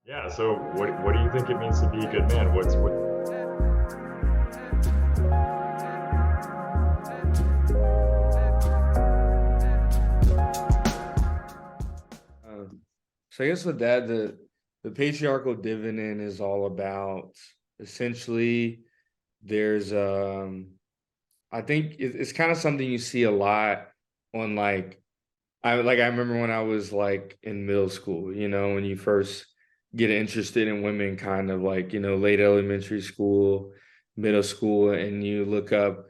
Yeah. So what do you think it means to be a good man? What's what? Um, so I guess with that, the patriarchal dividend is all about essentially there's I think it's kind of something you see a lot on I remember when I was like in middle school, when you first get interested in women, kind of like, late elementary school, middle school, and you look up.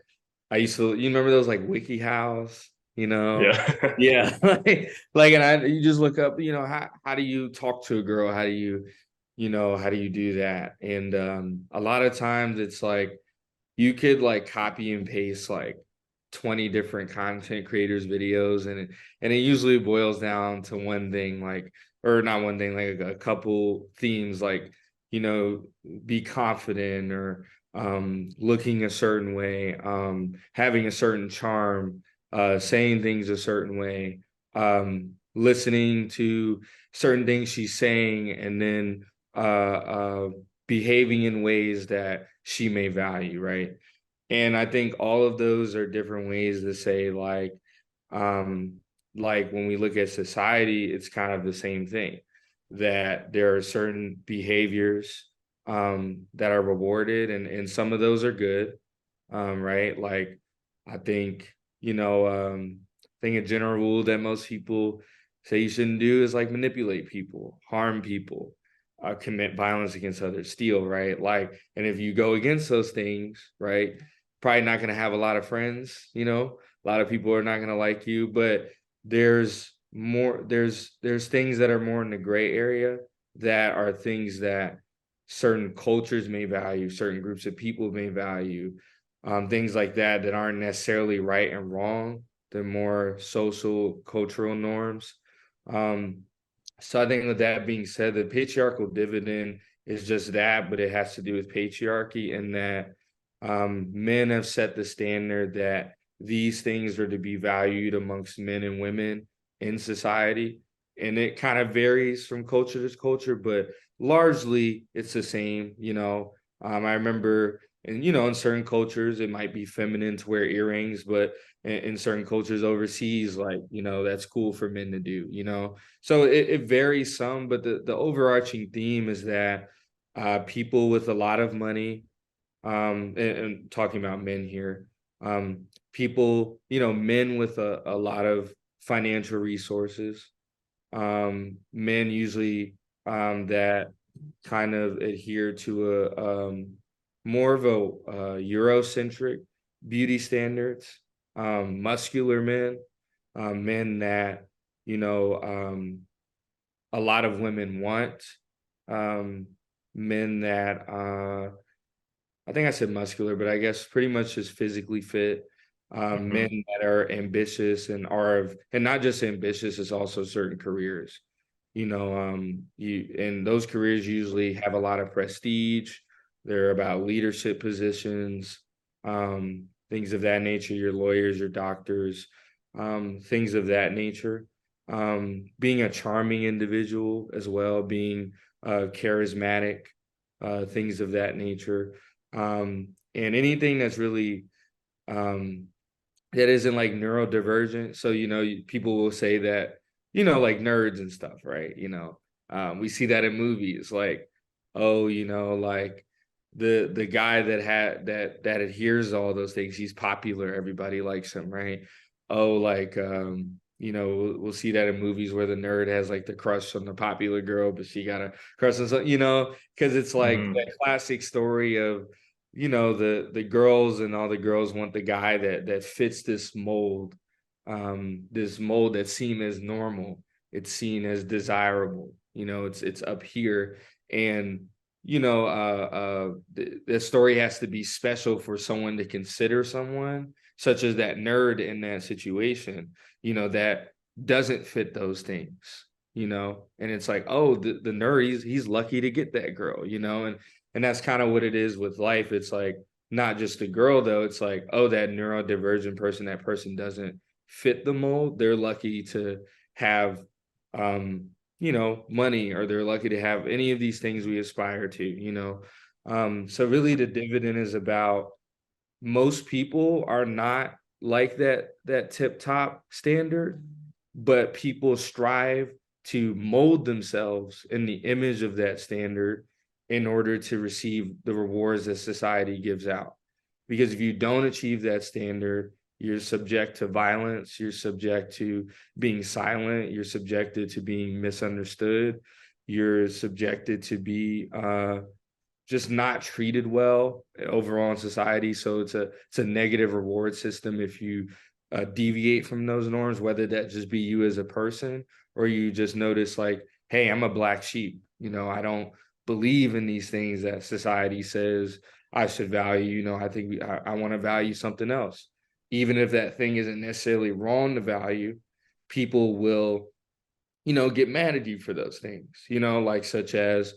You remember those like WikiHows, you know? Yeah. Yeah, you just look up, how do you talk to a girl? How do you do that? And a lot of times it's like you could like copy and paste like 20 different content creators videos, and it usually boils down to one thing, like, or not one thing, like a couple themes, like, you know be confident, or looking a certain way, having a certain charm, saying things a certain way, listening to certain things she's saying, and then behaving in ways that she may value, right? And I think all of those are different ways to say, um, like when we look at society, it's kind of the same thing, that there are certain behaviors that are rewarded, and some of those are good, right? Like I think, I think a general rule that most people say you shouldn't do is like manipulate people, harm people, commit violence against others, steal, right? Like, and if you go against those things, right, probably not going to have a lot of friends, a lot of people are not going to like you, but there's things that are more in the gray area, that are things that certain cultures may value, certain groups of people may value, things like that, that aren't necessarily right and wrong. They're more social, cultural norms. Um, so I think with that being said, the patriarchal dividend is just that, but it has to do with patriarchy, and that men have set the standard that these things are to be valued amongst men and women in society. And it kind of varies from culture to culture, but largely it's the same. I remember, and in certain cultures it might be feminine to wear earrings, but in certain cultures overseas, like, that's cool for men to do. So it varies some, but the overarching theme is that people with a lot of money, and talking about men here, people, men with a lot of financial resources, men usually, that kind of adhere to a more of a Eurocentric beauty standards, muscular men, men that, you know, um, a lot of women want, um, men that, I think I said muscular, but I guess pretty much just physically fit, men Hmm. that are ambitious and not just ambitious, it's also certain careers. And those careers usually have a lot of prestige. They're about leadership positions, things of that nature, your lawyers, your doctors, things of that nature. Being a charming individual as well, being charismatic, things of that nature. And anything that's really, um, that isn't like neurodivergent. So, people will say that, like nerds and stuff, right? We see that in movies, like, oh, like the guy that adheres to all those things, he's popular, everybody likes him, right? Oh, like, we'll see that in movies where the nerd has like the crush on the popular girl, but she got a crush on something, because it's like Hmm. that classic story of, the girls, and all the girls want the guy that fits this mold that's seen as normal, it's seen as desirable, it's up here. And the story has to be special for someone to consider someone such as that nerd in that situation, that doesn't fit those things, and it's like, oh, the nerd, he's lucky to get that girl, and that's kind of what it is with life. It's like not just a girl though. It's like, oh, that neurodivergent person, that person doesn't fit the mold. They're lucky to have, um, money, or they're lucky to have any of these things we aspire to. So really the dividend is about, most people are not like that tip top standard, but people strive to mold themselves in the image of that standard in order to receive the rewards that society gives out. Because if you don't achieve that standard, you're subject to violence, you're subject to being silent, you're subjected to being misunderstood, you're subjected to be just not treated well overall in society. So it's a negative reward system if you deviate from those norms, whether that just be you as a person, or you just notice like, hey, I'm a black sheep. I don't believe in these things that society says I should value. I think I want to value something else. Even if that thing isn't necessarily wrong to value, people will, get mad at you for those things, like such as,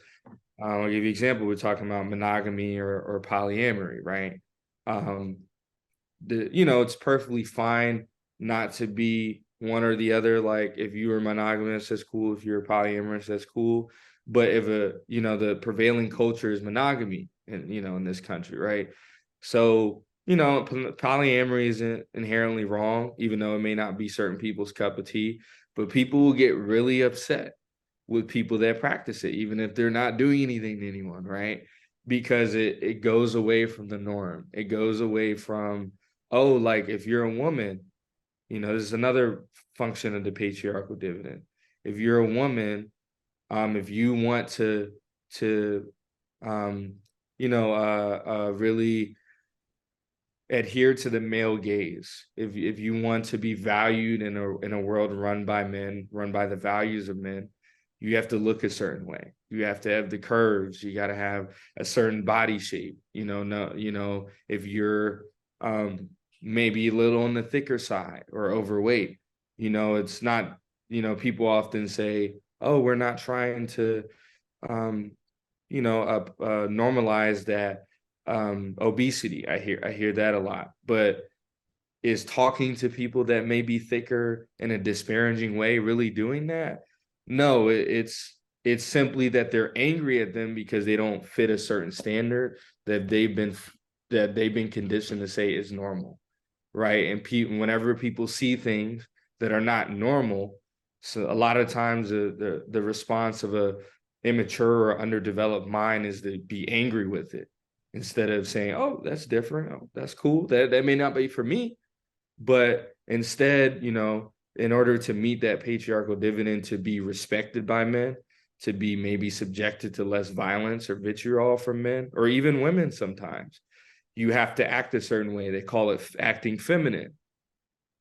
I'll give you an example. We're talking about monogamy or polyamory, right? It's perfectly fine not to be one or the other. Like if you were monogamous, that's cool. If you're polyamorous, that's cool. But if the prevailing culture is monogamy in this country, right? So, polyamory isn't inherently wrong, even though it may not be certain people's cup of tea, but people will get really upset with people that practice it, even if they're not doing anything to anyone, right? Because it goes away from the norm. It goes away from, oh, like if you're a woman, this is another function of the patriarchal dividend. If you're a woman, if you want to really adhere to the male gaze, if you want to be valued in a world run by men, run by the values of men, you have to look a certain way. You have to have the curves. You got to have a certain body shape. If you're maybe a little on the thicker side or overweight, it's not, people often say, oh, we're not trying to, normalize that obesity. I hear that a lot, but is talking to people that may be thicker in a disparaging way really doing that? No, it's simply that they're angry at them because they don't fit a certain standard that they've been conditioned to say is normal, right? And whenever people see things that are not normal, so a lot of times the response of a immature or underdeveloped mind is to be angry with it instead of saying, "Oh, that's different. Oh, that's cool. That may not be for me." But instead, in order to meet that patriarchal dividend, to be respected by men, to be maybe subjected to less violence or vitriol from men, or even women sometimes, you have to act a certain way. They call it acting feminine.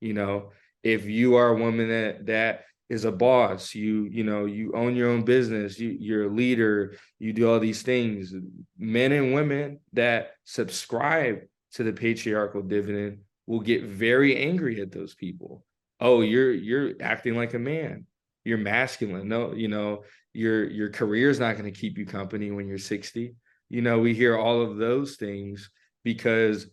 If you are a woman that is a boss, you own your own business, you're a leader, you do all these things. Men and women that subscribe to the patriarchal dividend will get very angry at those people. Oh, you're acting like a man. You're masculine. No, your career is not going to keep you company when you're 60. We hear all of those things because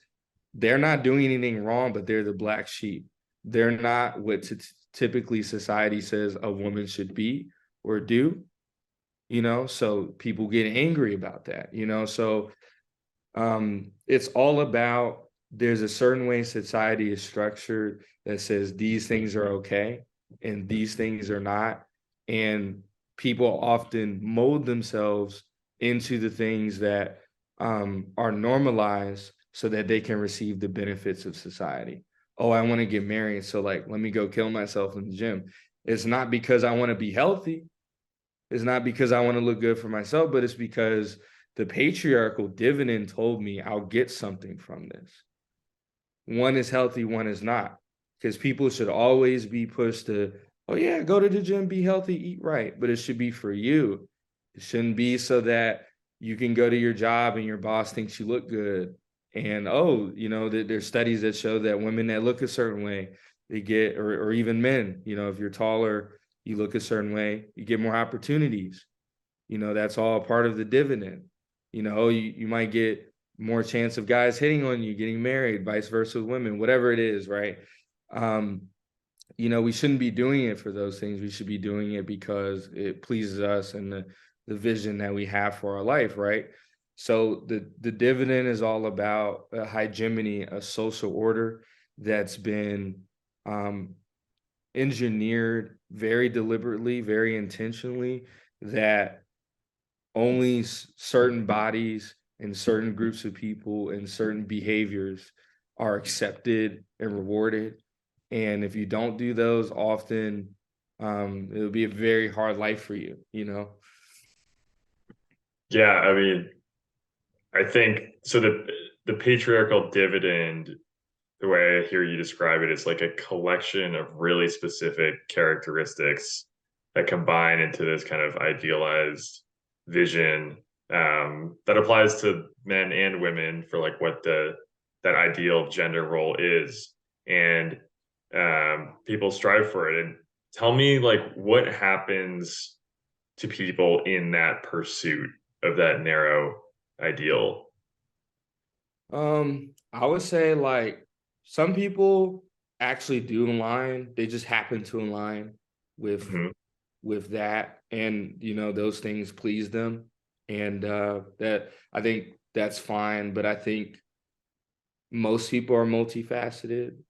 they're not doing anything wrong, but they're the black sheep. They're not what typically society says a woman should be or do. So people get angry about that. So it's all about, there's a certain way society is structured that says these things are okay and these things are not. And people often mold themselves into the things that are normalized so that they can receive the benefits of society. Oh, I want to get married, so like, let me go kill myself in the gym. It's not because I want to be healthy. It's not because I want to look good for myself, but it's because the patriarchal dividend told me I'll get something from this. One is healthy, one is not. Because people should always be pushed to, oh yeah, go to the gym, be healthy, eat right. But it should be for you. It shouldn't be so that you can go to your job and your boss thinks you look good. And there's studies that show that women that look a certain way, they get, or even men, if you're taller, you look a certain way, you get more opportunities. That's all part of the dividend. You might get more chance of guys hitting on you, getting married, vice versa with women, whatever it is, right? we shouldn't be doing it for those things. We should be doing it because it pleases us and the vision that we have for our life, right? So the dividend is all about a hegemony, a social order that's been um, engineered very deliberately, very intentionally, that only certain bodies and certain groups of people and certain behaviors are accepted and rewarded. And if you don't do those often, it'll be a very hard life for you. Yeah, I mean, I think so. The patriarchal dividend, the way I hear you describe it, is like a collection of really specific characteristics that combine into this kind of idealized vision that applies to men and women for like what that ideal gender role is, and people strive for it. And tell me, like, what happens to people in that pursuit of that narrow ideal? I would say like some people actually do align. They just happen to align with Mhm. with that, and those things please them, and that I think that's fine. But I think most people are multifaceted.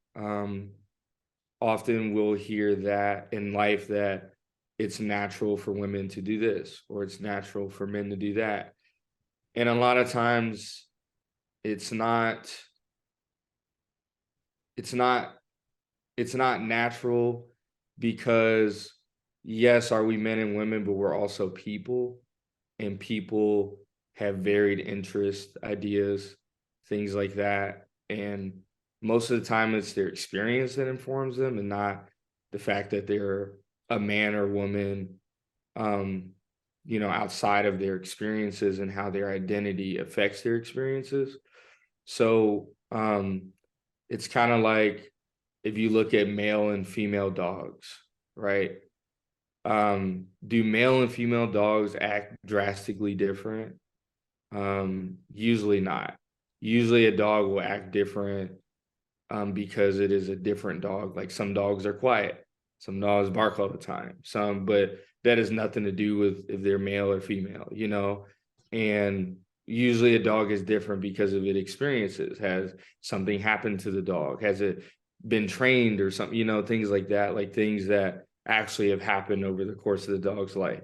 Often we'll hear that in life that it's natural for women to do this or it's natural for men to do that. And a lot of times it's not it's not it's not natural because yes, are we men and women, but we're also people, and people have varied interests, ideas, things like that. And most of the time, it's their experience that informs them, and not the fact that they're a man or woman, um, outside of their experiences and how their identity affects their experiences. So it's kind of like if you look at male and female dogs, right? Do male and female dogs act drastically different? Usually not. Usually a dog will act different because it is a different dog. Like some dogs are quiet, some dogs bark all the time, but that has nothing to do with if they're male or female. And usually a dog is different because of its experiences. Has something happened to the dog? Has it been trained or something? Things like that, like things that actually have happened over the course of the dog's life.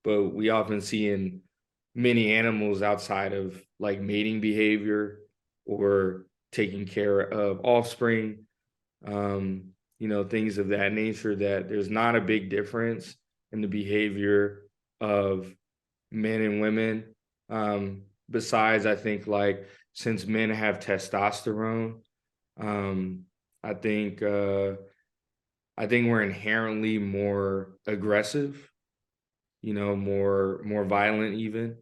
But we often see in many animals outside of like mating behavior or taking care of offspring, things of that nature, that there's not a big difference in the behavior of men and women. Besides, I think like since men have testosterone, um, I think we're inherently more aggressive, more violent even,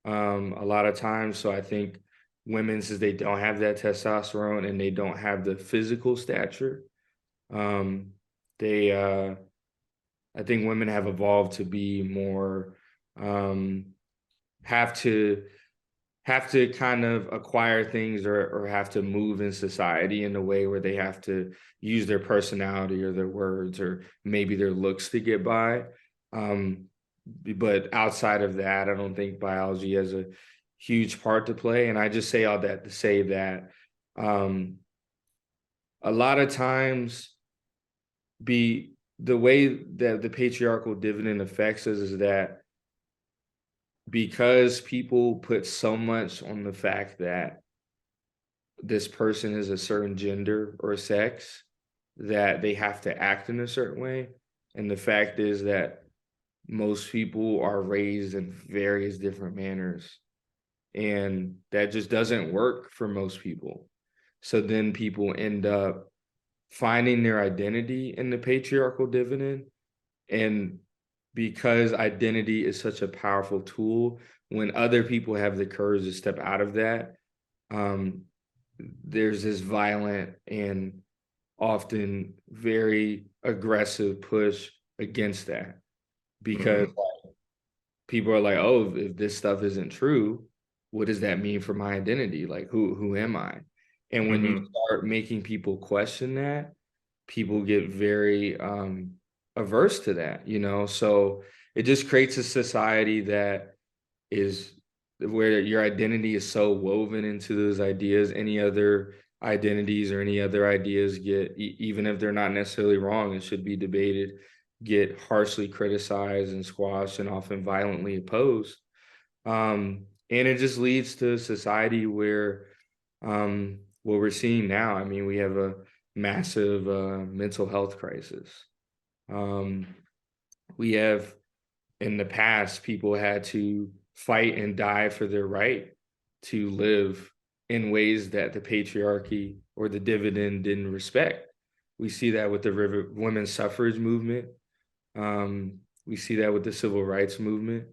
a lot of times. So I think women, since they don't have that testosterone and they don't have the physical stature, um, they I think women have evolved to be more, um, have to kind of acquire things, or have to move in society in a way where they have to use their personality or their words or maybe their looks to get by. Um, but outside of that, I don't think biology has a huge part to play. And I just say all that to say that um, a lot of times, be the way that the patriarchal dividend affects us is that because people put so much on the fact that this person is a certain gender or sex, that they have to act in a certain way. And the fact is that most people are raised in various different manners, and that just doesn't work for most people. So then people end up finding their identity in the patriarchal dividend. And because identity is such a powerful tool, when other people have the courage to step out of that, um, there's this violent and often very aggressive push against that, because Mhm. people are like, oh, if this stuff isn't true, what does that mean for my identity? Like, who am I? And when you Mhm. start making people question that, people get very averse to that, you know. So it just creates a society that is where your identity is so woven into those ideas. Any other identities or any other ideas get, even if they're not necessarily wrong and should be debated, get harshly criticized and squashed and often violently opposed. And it just leads to a society where what we're seeing now, I mean, we have a massive mental health crisis. Um, we have in the past, people had to fight and die for their right to live in ways that the patriarchy or the dividend didn't respect. We see that with the women's suffrage movement. We see that with the civil rights movement.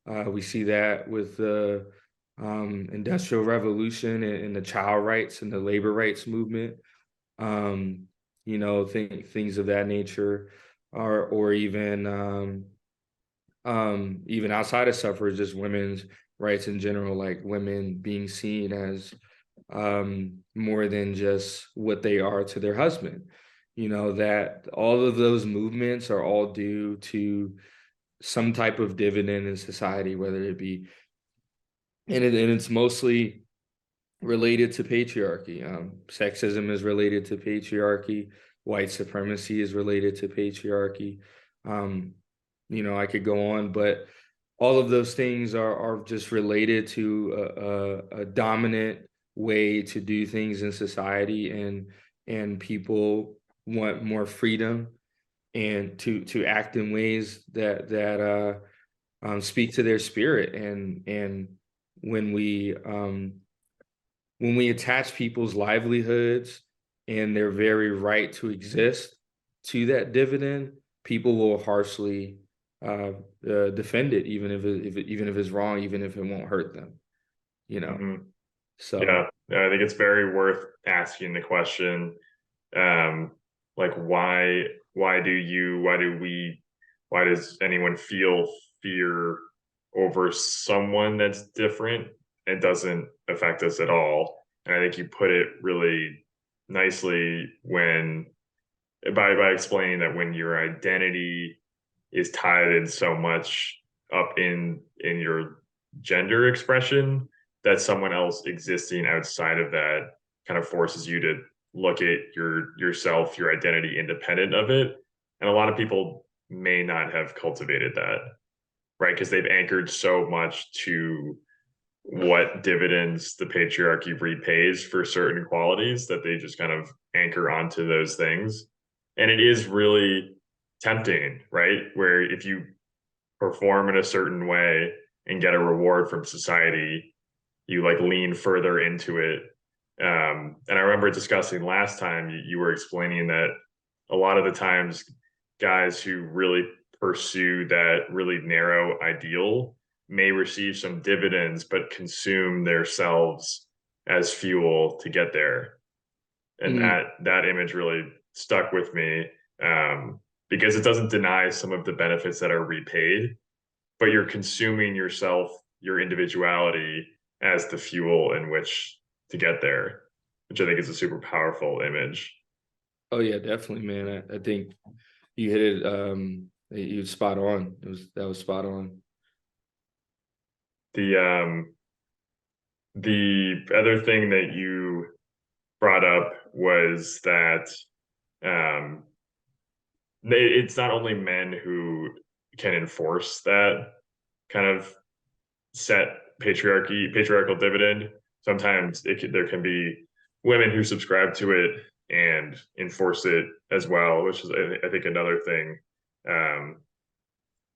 We see that with the industrial revolution and the child rights and the labor rights movement. Um, you know, things of that nature, or even outside of suffrage, just women's rights in general, like women being seen as more than just what they are to their husband. You know, that all of those movements are all due to some type of dividend in society, whether it be, and it's mostly related to patriarchy. Sexism is related to patriarchy. White supremacy is related to patriarchy. Um, you know, I could go on, but all of those things are just related to a dominant way to do things in society, and people want more freedom and to act in ways that speak to their spirit, and when we um, when we attach people's livelihoods and their very right to exist to that dividend, people will harshly uh, defend it, even even if it's wrong, even if it won't hurt them. You know. Hmm. So Yeah, I think it's very worth asking the question, um, like why does anyone feel fear over someone that's different? It doesn't affect us at all. And I think you put it really nicely when by explaining that when your identity is tied in so much up in your gender expression, that someone else existing outside of that kind of forces you to look at yourself, your identity independent of it. And a lot of people may not have cultivated that, right? Because they've anchored so much to what dividends the patriarchy repays for certain qualities that they just kind of anchor onto those things. And it is really tempting, right? Where if you perform in a certain way and get a reward from society, you like lean further into it. And I remember discussing last time, you were explaining that a lot of the times guys who really pursue that really narrow ideal may receive some dividends, but consume themselves as fuel to get there. And mm, that image really stuck with me, because it doesn't deny some of the benefits that are repaid, but you're consuming yourself, your individuality, as the fuel in which to get there, which I think is a super powerful image. oh yeah, definitely, man. I think you hit it. You spot on. That was spot on. The the other thing that you brought up was that um, it's not only men who can enforce that kind of set patriarchal dividend. Sometimes there can be women who subscribe to it and enforce it as well, which is I think another thing um,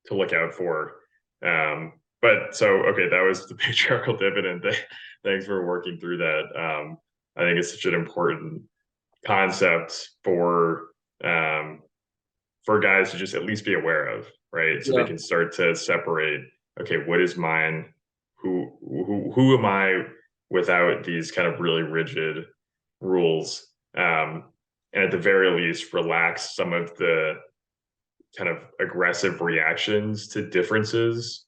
to look out for. But so okay, that was the patriarchal dividend. Thanks for working through that. I think it's such an important concept um, for guys to just at least be aware of, right? So they Yeah. can start to separate, okay, what is mine? Who am I without these kind of really rigid rules? And at the very least, relax some of the kind of aggressive reactions to differences,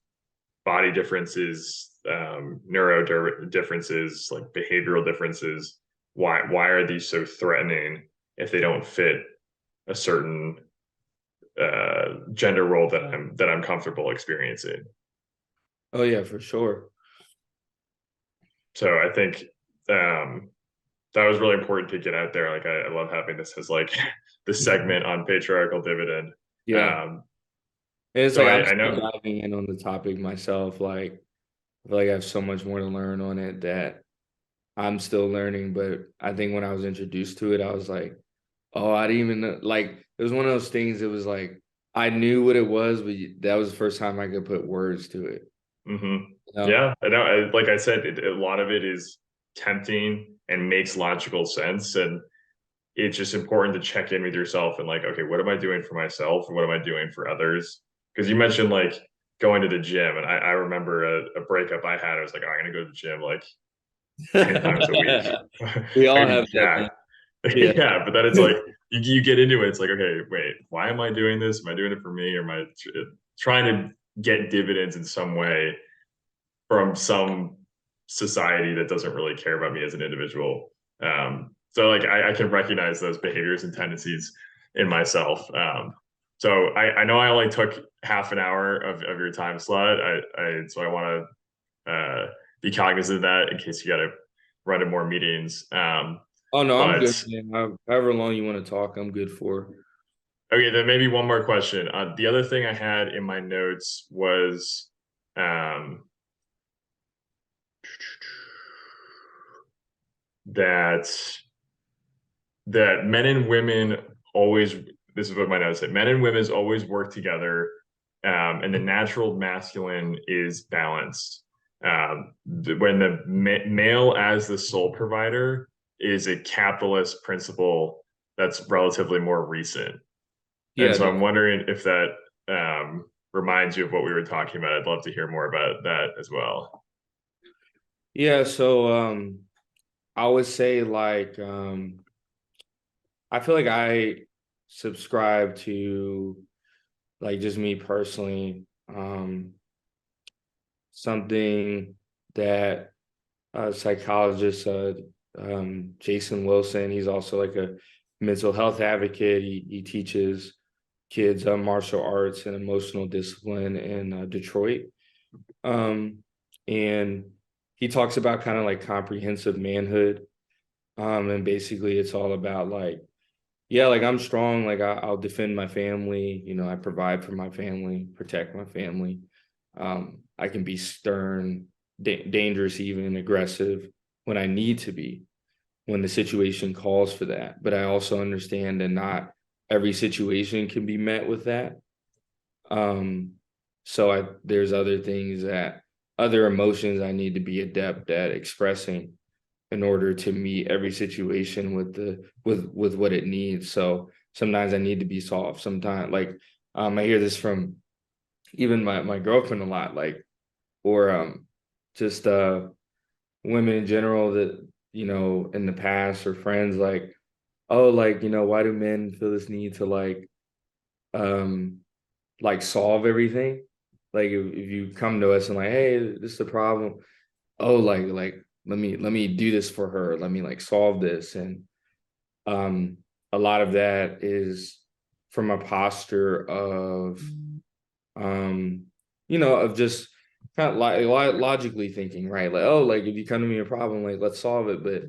body differences, neuro differences, like behavioral differences. Why are these so threatening if they don't fit a certain gender role that I'm comfortable experiencing. Oh yeah, for sure. So I think that was really important to get out there. Like I love having this as like the segment on patriarchal dividend. Yeah. Um, And it's so like I'm I still know. diving in on the topic myself. Like I feel like I have so much more to learn on it that I'm still learning. But I think when I was introduced to it, I was like, oh, I didn't even know. Like it was one of those things. It was like I knew what it was, but that was the first time I could put words to it. Mm-hmm. You know? Yeah, I know. Like I said, a lot of it is tempting and makes logical sense, and it's just important to check in with yourself and like, okay, what am I doing for myself, and what am I doing for others? Because you mentioned like going to the gym, and I remember a breakup I had. I was like, oh, I'm gonna go to the gym like 10 times a week. We all I'd be have that thing. jacked. Yeah. Yeah, but then it's like you get into it. It's like, okay, wait, why am I doing this? Am I doing it for me, or am I trying to get dividends in some way from some society that doesn't really care about me as an individual? So like I can recognize those behaviors and tendencies in myself. So I know I only took half an hour of your time slot. So I want to be cognizant of that in case you got to run to more meetings. Oh no, I'm good, But man. However long you want to talk, I'm good for. okay, then maybe one more question. The other thing I had in my notes was um, that men and women always. This is what my notes said. Men and women always work together, and the natural masculine is balanced. When the male as the sole provider is a capitalist principle that's relatively more recent. And Yeah, so I'm wondering if that reminds you of what we were talking about. I'd love to hear more about that as well. yeah. So I would say like I feel like I subscribe to like just me personally, something that psychologist Jason Wilson, he's also like a mental health advocate. He teaches kids martial arts and emotional discipline in Detroit. Um, and he talks about kind of like comprehensive manhood. And basically it's all about like, yeah, like I'm strong, like I'll defend my family, I provide for my family, protect my family. I can be stern, dangerous, even aggressive when I need to be, when the situation calls for that. But I also understand that not every situation can be met with that. Um, so there's other emotions I need to be adept at expressing in order to meet every situation with what it needs. So sometimes I need to be soft. Sometimes like I hear this from even my girlfriend a lot, like or just women in general that in the past or friends like, oh, like why do men feel this need to um like solve everything? Like if you come to us and like, hey, this is the problem. Oh, like let me do this for her. Let me like solve this. And um a lot of that is from a posture of um of just kind of logically thinking, right? Like, oh, like if you come to me a problem, like let's solve it. But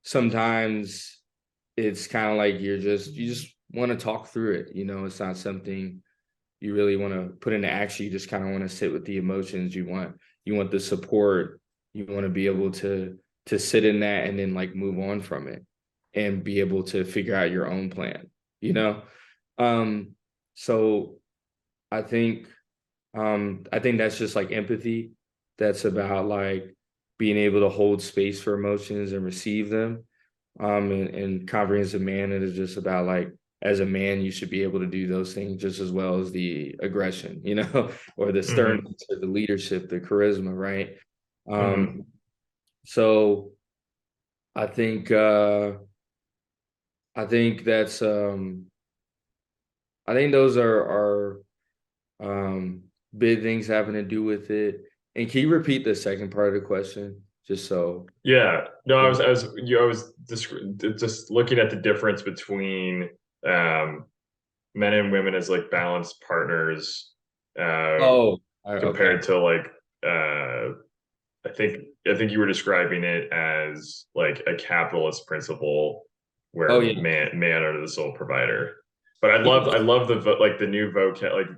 sometimes it's kind of like you just want to talk through it. It's not something you really want to put into action. You just kind of want to sit with the emotions. You want the support. You want to be able to sit in that and then like move on from it and be able to figure out your own plan, you know? Um, so I think I think that's just like empathy. That's about like being able to hold space for emotions and receive them. And comprehensive man, it is just about like as a man, you should be able to do those things just as well as the aggression, or the Mm-hmm. sternness, or the leadership, the charisma, right? Mm-hmm. So I think I think that's I think those are big things having to do with it. And can you repeat the second part of the question? Just so Yeah. No, I was just looking at the difference between um, men and women as like balanced partners, Okay. compared to like I think you were describing it as like a capitalist principle Oh where yeah. man are the sole provider. But I Yeah. love like the new vocab. Like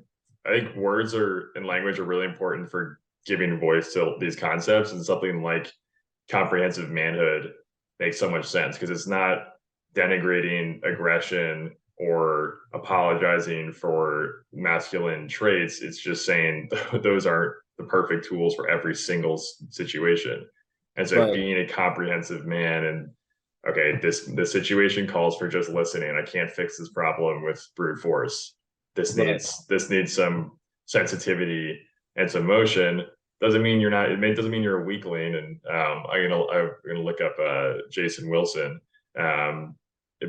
I think words are and language are really important for giving voice to these concepts, and something like comprehensive manhood makes so much sense because it's not denigrating aggression or apologizing for masculine traits. It's just saying those aren't the perfect tools for every single situation. And so Right. being a comprehensive man and okay, this situation calls for just listening. I can't fix this problem with brute force. Right. This needs some sensitivity and some motion. Doesn't mean you're not. Doesn't mean you're a weakling. And I'm gonna look up Jason Wilson. Um,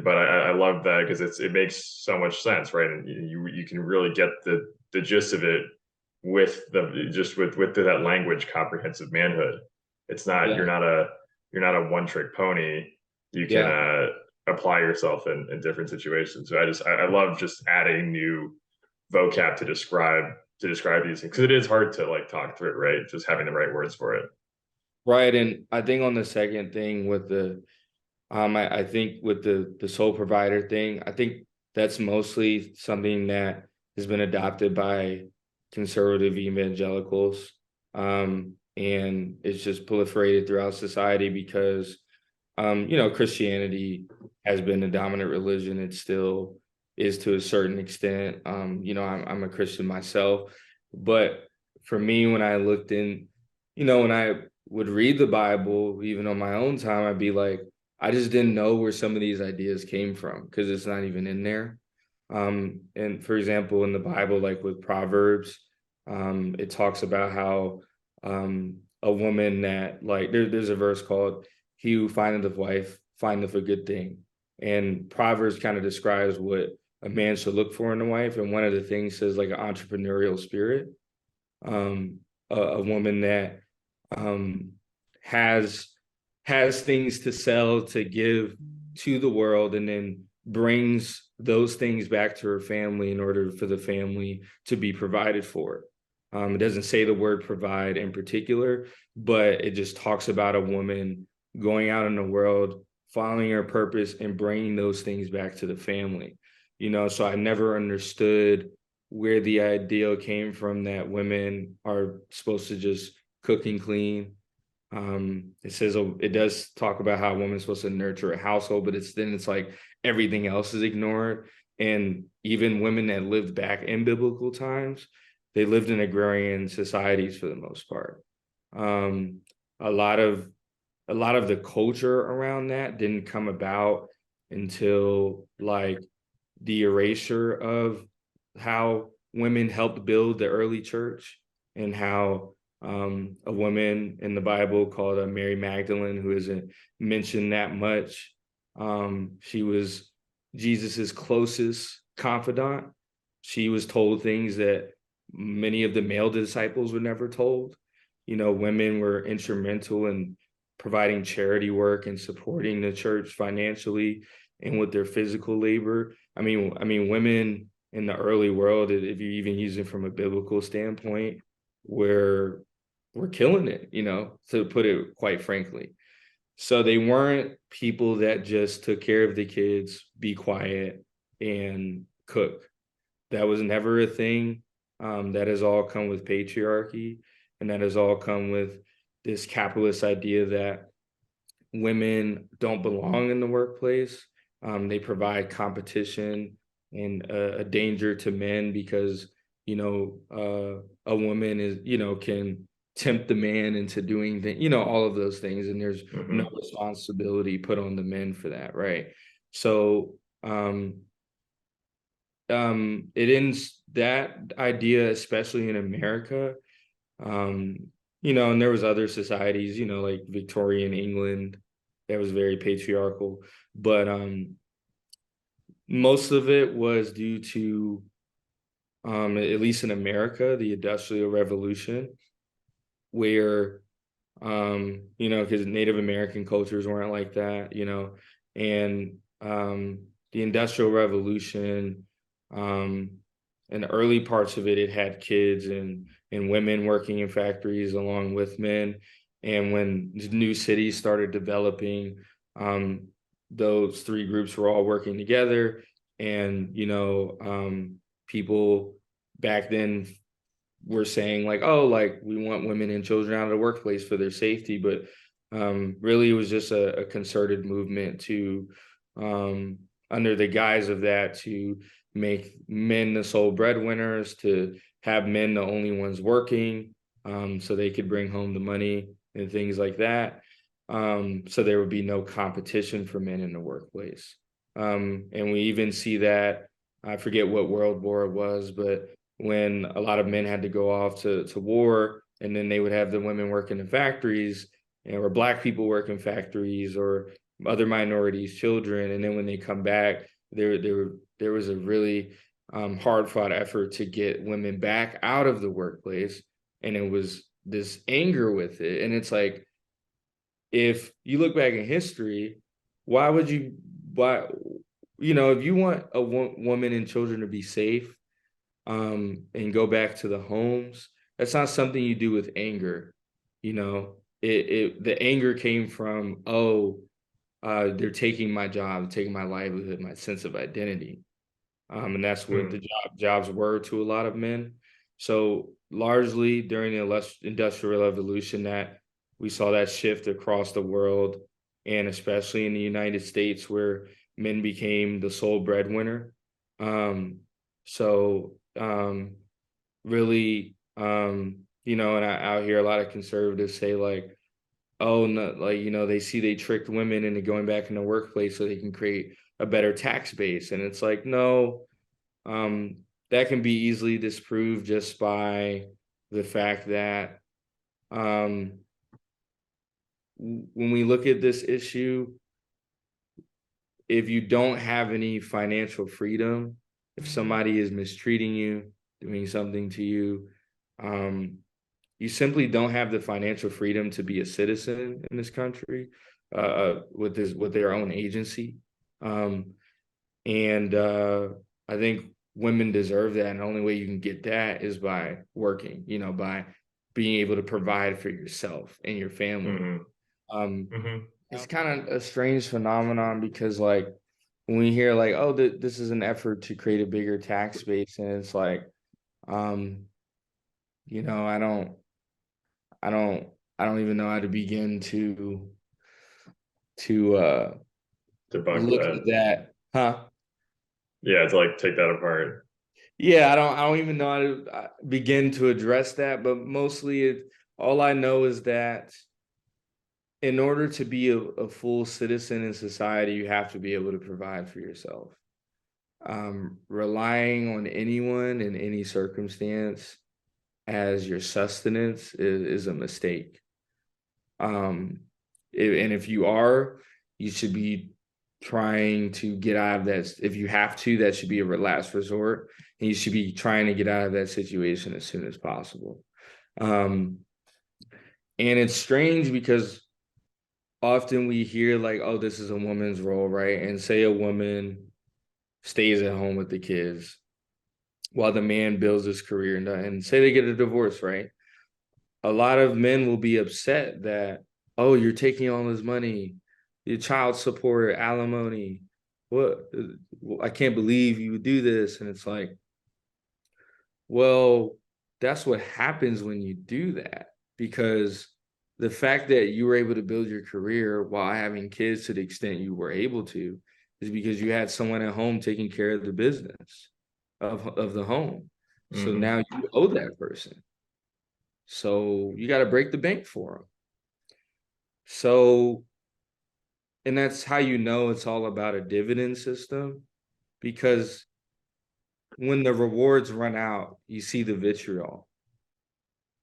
but I love that because it makes so much sense, right? And you can really get the gist of it with the just with that language, comprehensive manhood. It's not Yeah. you're not a one trick pony. You can Yeah. apply yourself in different situations. So I love just adding new vocab to describe these things because it is hard to like talk through it, right? Just having the right words for it. Right. And I think on the second thing with I think with the sole provider thing, I think that's mostly something that has been adopted by conservative evangelicals. And it's just proliferated throughout society because Christianity has been the dominant religion. It still is to a certain extent. I'm a Christian myself, but for me, when I looked in, when I would read the Bible, even on my own time, I'd be like, I just didn't know where some of these ideas came from because it's not even in there. And for example, in the Bible, like with Proverbs, it talks about how a woman that like there's a verse called "He who findeth a wife findeth a good thing," and Proverbs kind of describes what a man should look for in a wife. And one of the things says like an entrepreneurial spirit, a woman that um, has things to sell to give to the world, and then brings those things back to her family in order for the family to be provided for. It doesn't say the word provide in particular, but it just talks about a woman going out in the world, following her purpose, and bringing those things back to the family. So I never understood where the ideal came from that women are supposed to just cook and clean. It does talk about how a woman's supposed to nurture a household, but it's like everything else is ignored. And even women that lived back in biblical times, they lived in agrarian societies for the most part. Um, a lot of the culture around that didn't come about until like the erasure of how women helped build the early church, and how a woman in the Bible called Mary Magdalene, who isn't mentioned that much, she was Jesus's closest confidant. She was told things that many of the male disciples were never told. Women were instrumental in providing charity work and supporting the church financially and with their physical labor. I mean, women in the early world, if you even use it from a biblical standpoint, we're killing it, to put it quite frankly. So they weren't people that just took care of the kids, be quiet, and cook. That was never a thing. That has all come with patriarchy, and that has all come with this capitalist idea that women don't belong in the workplace. They provide competition and a danger to men because a woman is can tempt the man into doing all of those things, and there's no Mm-hmm. responsibility put on the men for that, right? So it ends that idea, especially in America. um, and there was other societies, like Victorian England, that was very patriarchal, but most of it was due to, at least in America, the Industrial Revolution, where because Native American cultures weren't like that, and the Industrial Revolution, in the early parts of it, it had kids and women working in factories along with men. And when new cities started developing, those three groups were all working together. And, people back then were saying like, oh, like we want women and children out of the workplace for their safety. But really it was just a concerted movement to, under the guise of that, to make men the sole breadwinners, to have men the only ones working, so they could bring home the money and things like that. So there would be no competition for men in the workplace. And we even see that, I forget what world war it was, but when a lot of men had to go off to war, and then they would have the women working in factories, or black people work in factories, or other minorities, children. And then when they come back, there was a really hard fought effort to get women back out of the workplace. And it was this anger with it. And it's like, if you look back in history, why would you, if you want a woman and children to be safe, and go back to the homes, that's not something you do with anger. The anger came from, they're taking my job, taking my livelihood, my sense of identity. And that's what the jobs were to a lot of men. So largely during the Industrial Revolution, that we saw that shift across the world, and especially in the United States, where men became the sole breadwinner. So really, and I hear a lot of conservatives say like, oh no, like, they tricked women into going back in the workplace so they can create a better tax base. And it's like, no, that can be easily disproved just by the fact that, when we look at this issue, if you don't have any financial freedom, if somebody is mistreating you, doing something to you, you simply don't have the financial freedom to be a citizen in this country, with their own agency. And I think women deserve that. And the only way you can get that is by working, by being able to provide for yourself and your family. It's kind of a strange phenomenon, because like when we hear like, oh, this is an effort to create a bigger tax base, and it's like, I don't I don't I don't even know how to begin to Debunk look at that. that. Huh? Yeah, to like take that apart. Yeah, I don't even know how to begin to address that, but mostly all I know is that in order to be a full citizen in society, you have to be able to provide for yourself. Relying on anyone in any circumstance as your sustenance is a mistake. And if you are, you should be trying to get out of that. If you have to, that should be a last resort, and you should be trying to get out of that situation as soon as possible. And it's strange because often we hear like, oh, this is a woman's role, right? And say a woman stays at home with the kids while the man builds his career, and say they get a divorce, right? A lot of men will be upset that, oh, you're taking all this money, your child support, alimony. What? I can't believe you would do this. And it's like, well, that's what happens when you do that, because the fact that you were able to build your career while having kids to the extent you were able to is because you had someone at home taking care of the business of the home. So now you owe that person. So you got to break the bank for them. So, and that's how it's all about a dividend system, because when the rewards run out, you see the vitriol.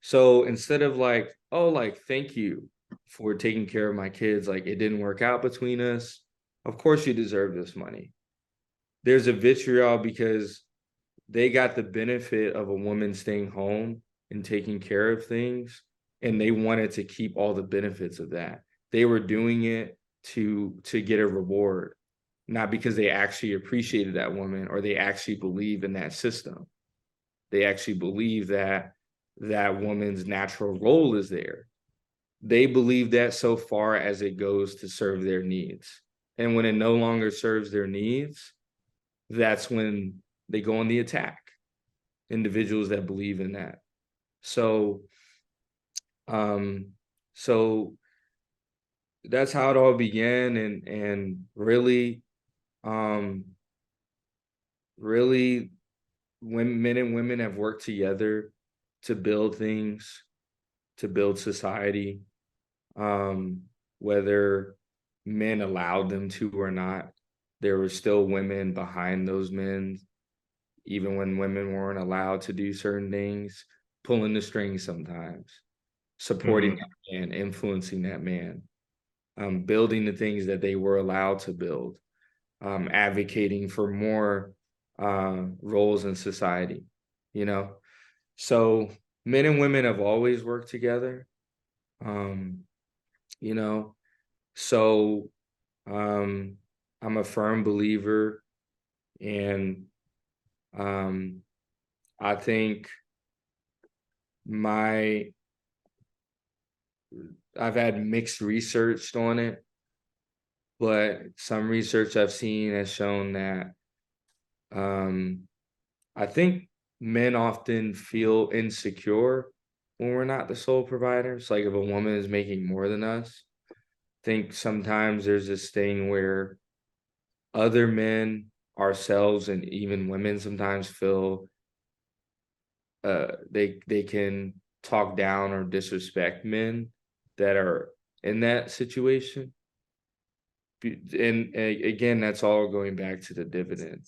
So instead of like, oh, like, thank you for taking care of my kids, like it didn't work out between us, of course you deserve this money. There's a vitriol because they got the benefit of a woman staying home and taking care of things, and they wanted to keep all the benefits of that. They were doing it to get a reward, not because they actually appreciated that woman or they actually believe in that system. They actually believe that that woman's natural role is there. They believe that so far as it goes to serve their needs. And when it no longer serves their needs, that's when they go on the attack. Individuals that believe in that. So, um, so that's how it all began, and really, um, really, when men and women have worked together to build things, to build society, um, whether men allowed them to or not, there were still women behind those men, even when women weren't allowed to do certain things, pulling the strings sometimes, supporting Mm-hmm. that man, influencing that man, building the things that they were allowed to build, advocating for more roles in society, you know? So men and women have always worked together, um, you know? So um, I'm a firm believer, and I think my I've had mixed research on it, but some research I've seen has shown that um, I think men often feel insecure when we're not the sole providers. Like if a woman is making more than us, I think sometimes there's this thing where other men, ourselves, and even women sometimes feel they can talk down or disrespect men that are in that situation. And again, that's all going back to the dividend,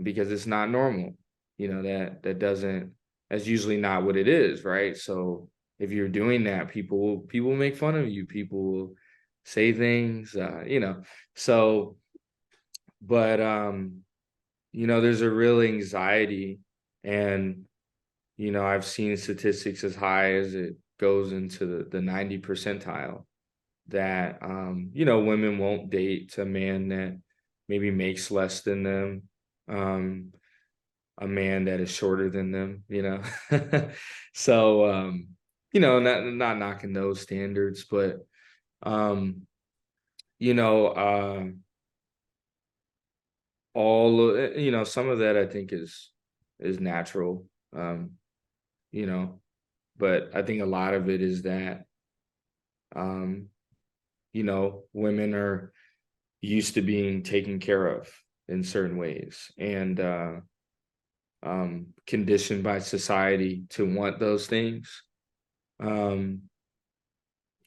because it's not normal. That doesn't, that's usually not what it is, right? So if you're doing that, people will make fun of you, people will say things, so, but there's a real anxiety, and I've seen statistics as high as it goes into the 90 percentile that women won't date a man that maybe makes less than them, a man that is shorter than them. So not knocking those standards, but um you know uh some of that I think is natural, um you know but I think a lot of it is that um women are used to being taken care of in certain ways, and conditioned by society to want those things. Um,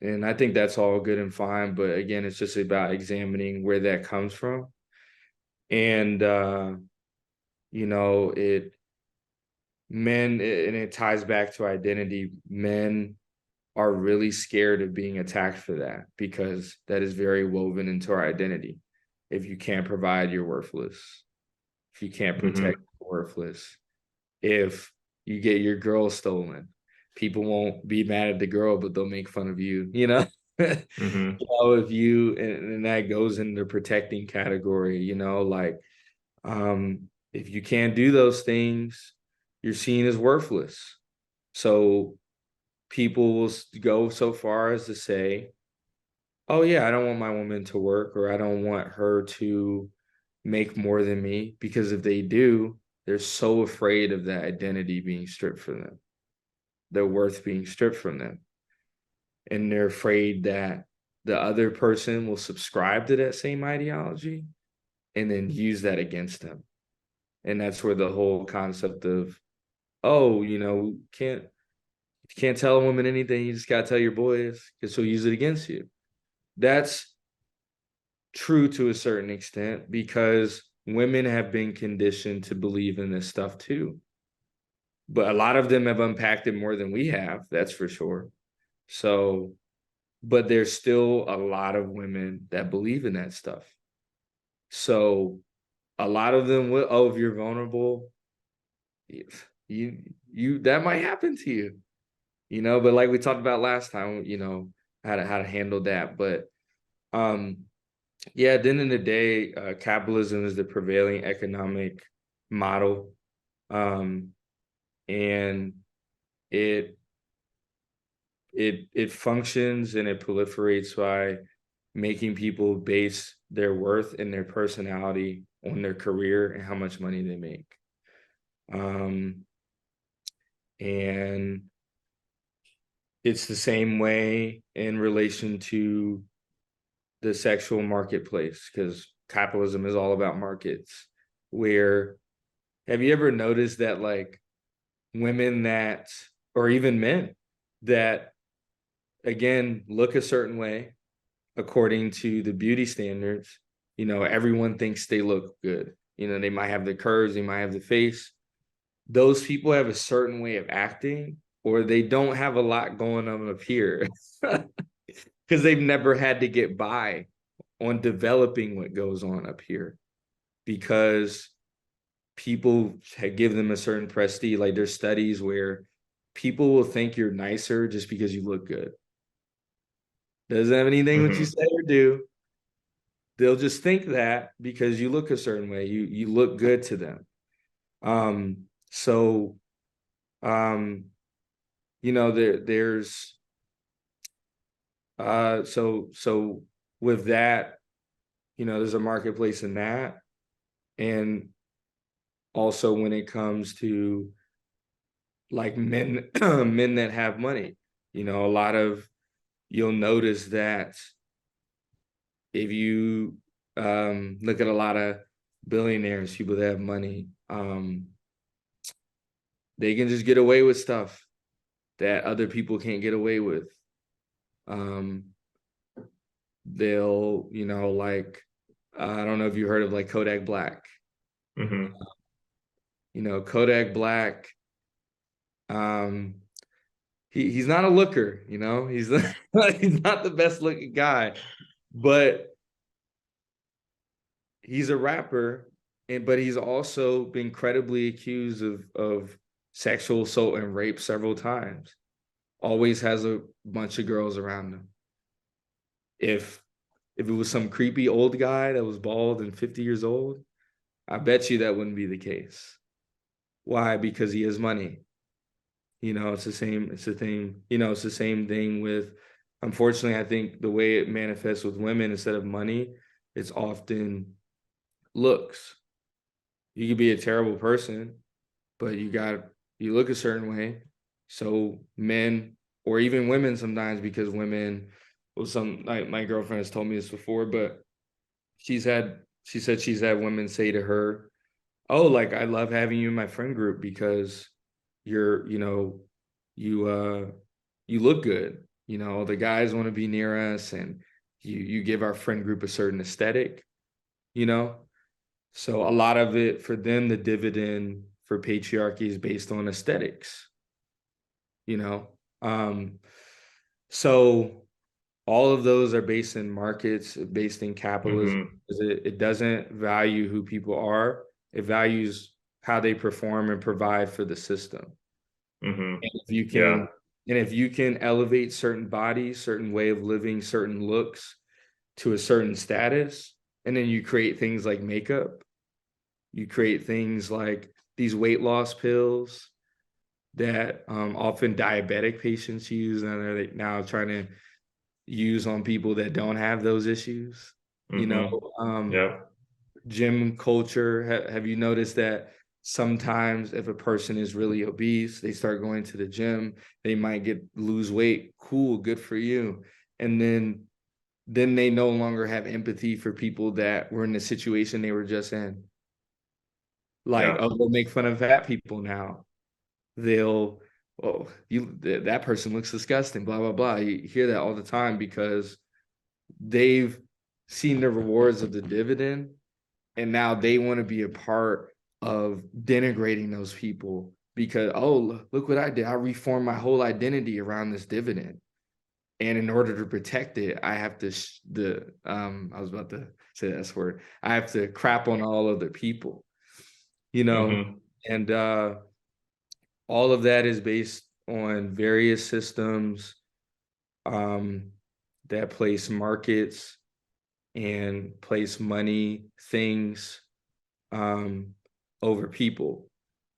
and I think that's all good and fine, but again, it's just about examining where that comes from. And it men and it ties back to identity. Men are really scared of being attacked for that, because that is very woven into our identity. If you can't provide, you're worthless. If you can't Mm-hmm. protect, you're worthless. If you get your girl stolen, people won't be mad at the girl, but they'll make fun of you, Mm-hmm. if you, and that goes into the protecting category, if you can't do those things, you're seen as worthless. So people will go so far as to say, oh yeah, I don't want my woman to work, or I don't want her to make more than me, because if they do, they're so afraid of that identity being stripped from them, their worth being stripped from them. And they're afraid that the other person will subscribe to that same ideology and then use that against them. And that's where the whole concept of, oh, can't tell a woman anything, you just gotta tell your boys because she'll use it against you. That's true to a certain extent, because women have been conditioned to believe in this stuff too. But a lot of them have unpacked it more than we have, that's for sure. So, but there's still a lot of women that believe in that stuff. So a lot of them will, oh, if you're vulnerable, you that might happen to you, but like we talked about last time, how to handle that. But um Yeah, at the end of the day, capitalism is the prevailing economic model, um, and it it functions and it proliferates by making people base their worth and their personality on their career and how much money they make. Um, and it's the same way in relation to the sexual marketplace because capitalism is all about markets. Where have you ever noticed that, like, women that, or even men that, again, look a certain way according to the beauty standards, everyone thinks they look good. They might have the curves, they might have the face. Those people have a certain way of acting, or they don't have a lot going on up here because they've never had to get by on developing what goes on up here because people give them a certain prestige. Like, there's studies where people will think you're nicer just because you look good. Doesn't have anything what you Hmm. say or do. They'll just think that because you look a certain way, you look good to them. So there's so with that, there's a marketplace in that. And also when it comes to, like, men men that have money, a lot of, you'll notice that if you look at a lot of billionaires, people that have money, they can just get away with stuff that other people can't get away with. Um, they'll, like, I don't know if you heard of, like, Kodak Black. Hmm. Kodak Black, um, he's not a looker, he's he's not the best looking guy, but he's a rapper, but he's also been credibly accused of sexual assault and rape several times. Always has a bunch of girls around him. If it was some creepy old guy that was bald and 50 years old, I bet you that wouldn't be the case. Why? Because he has money. It's the same, it's the thing, it's the same thing with, unfortunately, I think the way it manifests with women, instead of money, it's often looks. You could be a terrible person, but you look a certain way. So men, or even women sometimes, because women, well, some, like, my girlfriend has told me this before, but she said she's had women say to her, "Oh, like, I love having you in my friend group because you're, you look good. The guys want to be near us, and you give our friend group a certain aesthetic, you know." So a lot of it for them, the dividend for patriarchy is based on aesthetics, you know. Um, so all of those are based in markets, based in capitalism. Hmm. It doesn't value who people are. It values how they perform and provide for the system. Hmm. And if you can, Yeah. and if you can elevate certain bodies, certain way of living, certain looks to a certain status, and then you create things like makeup, you create things like these weight loss pills that often diabetic patients use, and they're now trying to use on people that don't have those issues. You know, Hmm. um, Yeah. gym culture. Have you noticed that sometimes if a person is really obese, they start going to the gym, they might lose weight. Cool, good for you. And then they no longer have empathy for people that were in the situation they were just in. Like, Yeah. oh, they'll make fun of fat people now. They'll, oh, that person looks disgusting, blah, blah, blah. You hear that all the time because they've seen the rewards of the dividend, and now they want to be a part of denigrating those people because, oh, look what I did. I reformed my whole identity around this dividend. And in order to protect it, I have to I was about to say that word. I have to crap on all other people, you know, Hmm. and all of that is based on various systems um, that place markets and place money, things, um, over people.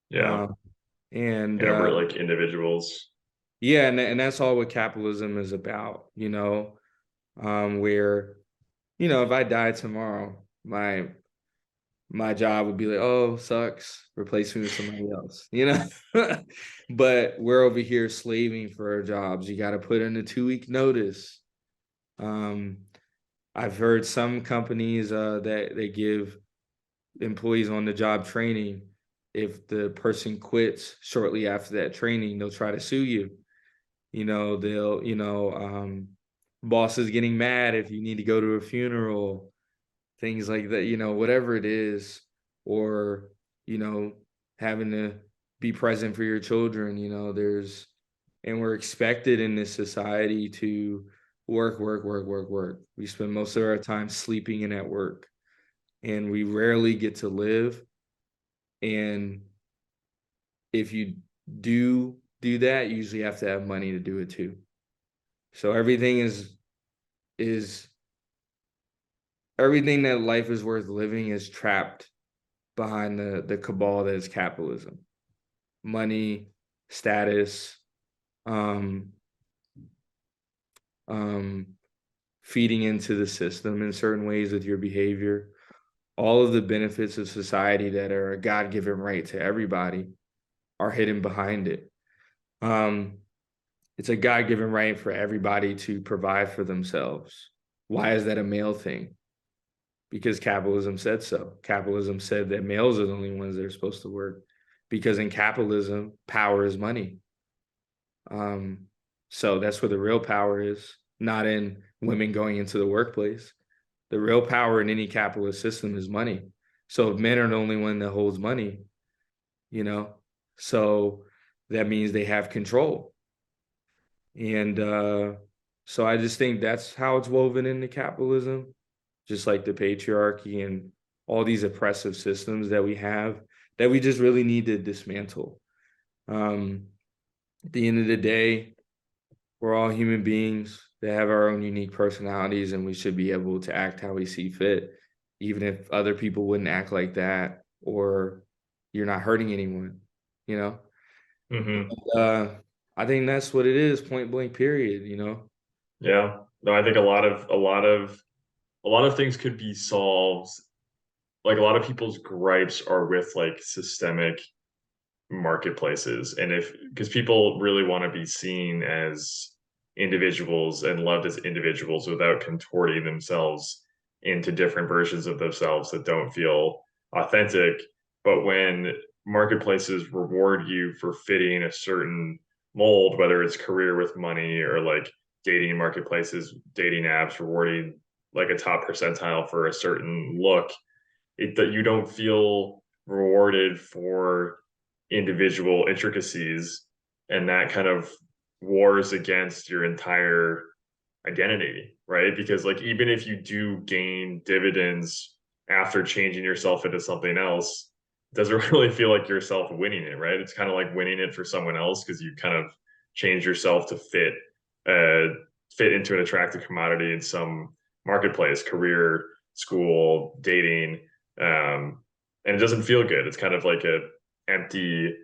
Yeah. Um, and And over like individuals. yeah, and that's all what capitalism is about, where, if I die tomorrow, my job would be like, oh, sucks, replace me with somebody else. But we're over here slaving for our jobs. You got to put in a 2-week notice. Um, I've heard some companies that they give employees on the job training. If the person quits shortly after that training, they'll try to sue you. They'll, bosses getting mad if you need to go to a funeral, things like that, whatever it is, or, you know, having to be present for your children, and we're expected in this society to work, work, work, work, work. We spend most of our time sleeping and at work, and we rarely get to live. And if you do that, you usually have to have money to do it too. So is everything that life is worth living is trapped behind the cabal that is capitalism. Money, status, um, um, feeding into the system in certain ways with your behavior. All of the benefits of society that are a God-given right to everybody are hidden behind it. Um, it's a God-given right for everybody to provide for themselves. Why is that a male thing? Because capitalism said so. Capitalism said that males are the only ones that are supposed to work, because in capitalism, power is money. So that's where the real power is, not in women going into the workplace. The real power in any capitalist system is money. So if men are the only one that holds money, you know, so that means they have control. And so I just think that's how it's woven into capitalism, just like the patriarchy and all these oppressive systems that we have that we just really need to dismantle. Um, at the end of the day, we're all human beings that have our own unique personalities, and we should be able to act how we see fit, even if other people wouldn't act like that, or you're not hurting anyone, you know? Hmm. Uh, I think that's what it is, point blank, period. Yeah. No, I think a lot of things could be solved. Like a lot of people's gripes are with like systemic marketplaces. And if because people really want to be seen as individuals and loved as individuals without contorting themselves into different versions of themselves that don't feel authentic. But when marketplaces reward you for fitting a certain mold, whether it's career with money or like dating marketplaces, dating apps rewarding like a top percentile for a certain look, that you don't feel rewarded for individual intricacies, and that kind of wars against your entire identity, right? Because like even if you do gain dividends after changing yourself into something else, it doesn't really feel like yourself winning it, right? It's kind of like winning it for someone else because you kind of change yourself to fit into an attractive commodity in some marketplace, career, school, dating, and it doesn't feel good. It's kind of like a empty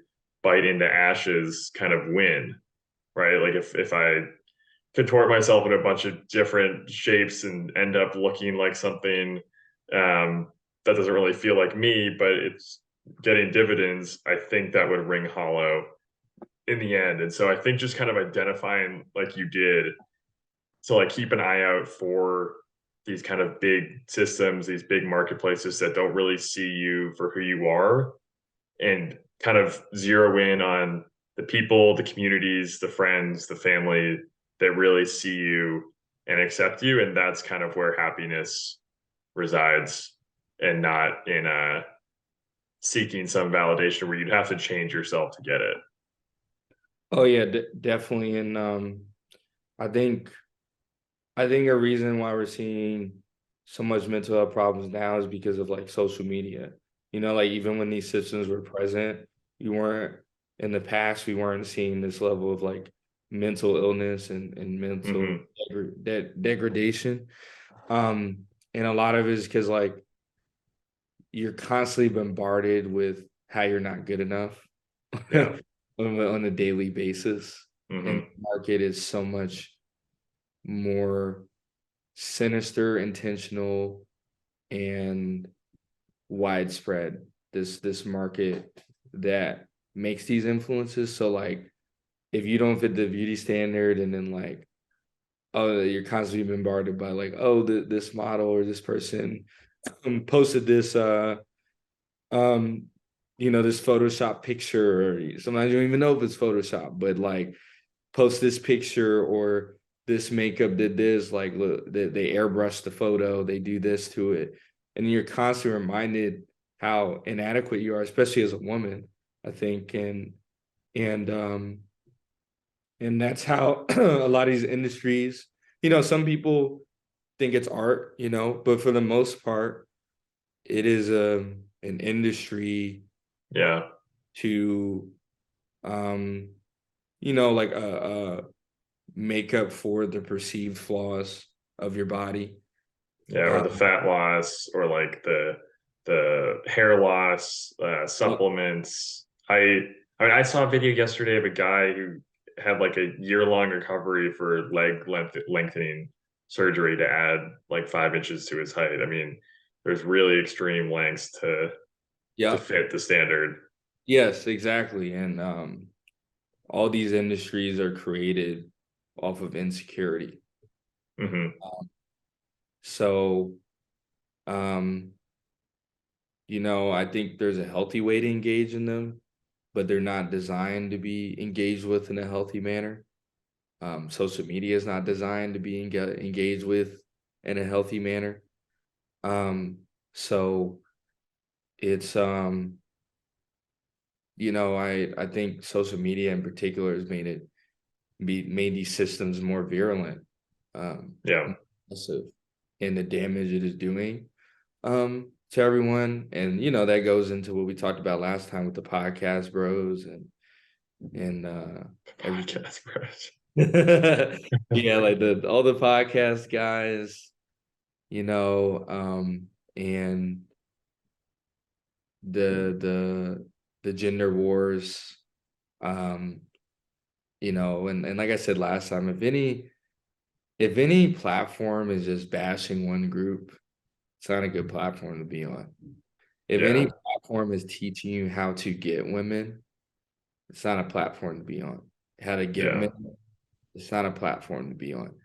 bite into ashes kind of win, right? Like if I contort myself in a bunch of different shapes and end up looking like something that doesn't really feel like me, but it's getting dividends, I think that would ring hollow in the end. And so I think just kind of identifying like you did to like keep an eye out for these kind of big systems, these big marketplaces that don't really see you for who you are, and kind of zero in on the people, the communities, the friends, the family that really see you and accept you. And that's kind of where happiness resides, and not in seeking some validation where you'd have to change yourself to get it. Oh yeah, definitely. And I think I think a reason why we're seeing so much mental health problems now is because of like social media. Like even when these systems were present, you weren't in the past, we weren't seeing this level of like mental illness and mental Hmm. degradation. Um, And a lot of it is because like you're constantly bombarded with how you're not good enough Yeah. on a daily basis. And Hmm. the market is so much more sinister, intentional, and widespread. This market that makes these influences. So like if you don't fit the beauty standard, and then like, oh, you're constantly bombarded by like, oh, this model or this person posted this um this Photoshop picture, or sometimes you don't even know if it's Photoshop, but like post this picture, or this makeup did this, like look, they airbrush the photo, they do this to it, and you're constantly reminded how inadequate you are, especially as a woman, I think. And and that's how a lot of these industries, some people think it's art, but for the most part it is an industry Yeah. to um like a makeup for the perceived flaws of your body. Yeah, or the Um, fat loss, or like the hair loss, yeah, supplements. I saw a video yesterday of a guy who had like a year-long recovery for lengthening surgery to add like 5 inches to his height. I mean, there's really extreme lengths to yeah, fit the standard. yes, exactly. And all these industries are created off of insecurity. Hmm. So, um, I think there's a healthy way to engage in them, but they're not designed to be engaged with in a healthy manner. Social media is not designed to be engaged with in a healthy manner. Um, so it's I think social media in particular has made these systems more virulent, Yeah. more aggressive in the damage it is doing to everyone. And that goes into what we talked about last time with the podcast bros and everything. Podcast, bros. Yeah, like all the podcast guys, and the gender wars, um, and like I said last time, if any platform is just bashing one group, it's not a good platform to be on. If any Yeah. platform is teaching you how to get women, it's not a platform to be on. How to get Yeah. men, it's not a platform to be on.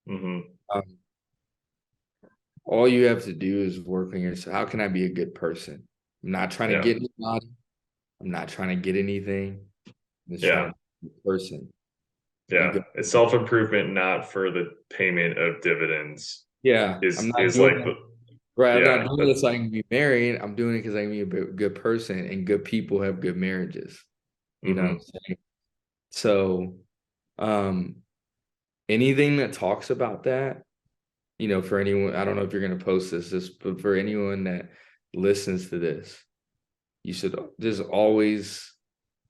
Hmm. Um, all you have to do is work on yourself. How can I be a good person? I'm not trying to Yeah. get anybody. I'm not trying to get anything. I'm just trying Yeah. to be a person. And Yeah. go. It's self-improvement, not for the payment of dividends. Yeah, I'm not Is doing like that. the Right. I'm not yeah, doing this so I can be married. I'm doing it because I can be a good person, and good people have good marriages. You know what I'm hmm, saying? So, um, anything that talks about that, for anyone, I don't know if you're going to post this, but for anyone that listens to this, you should just always,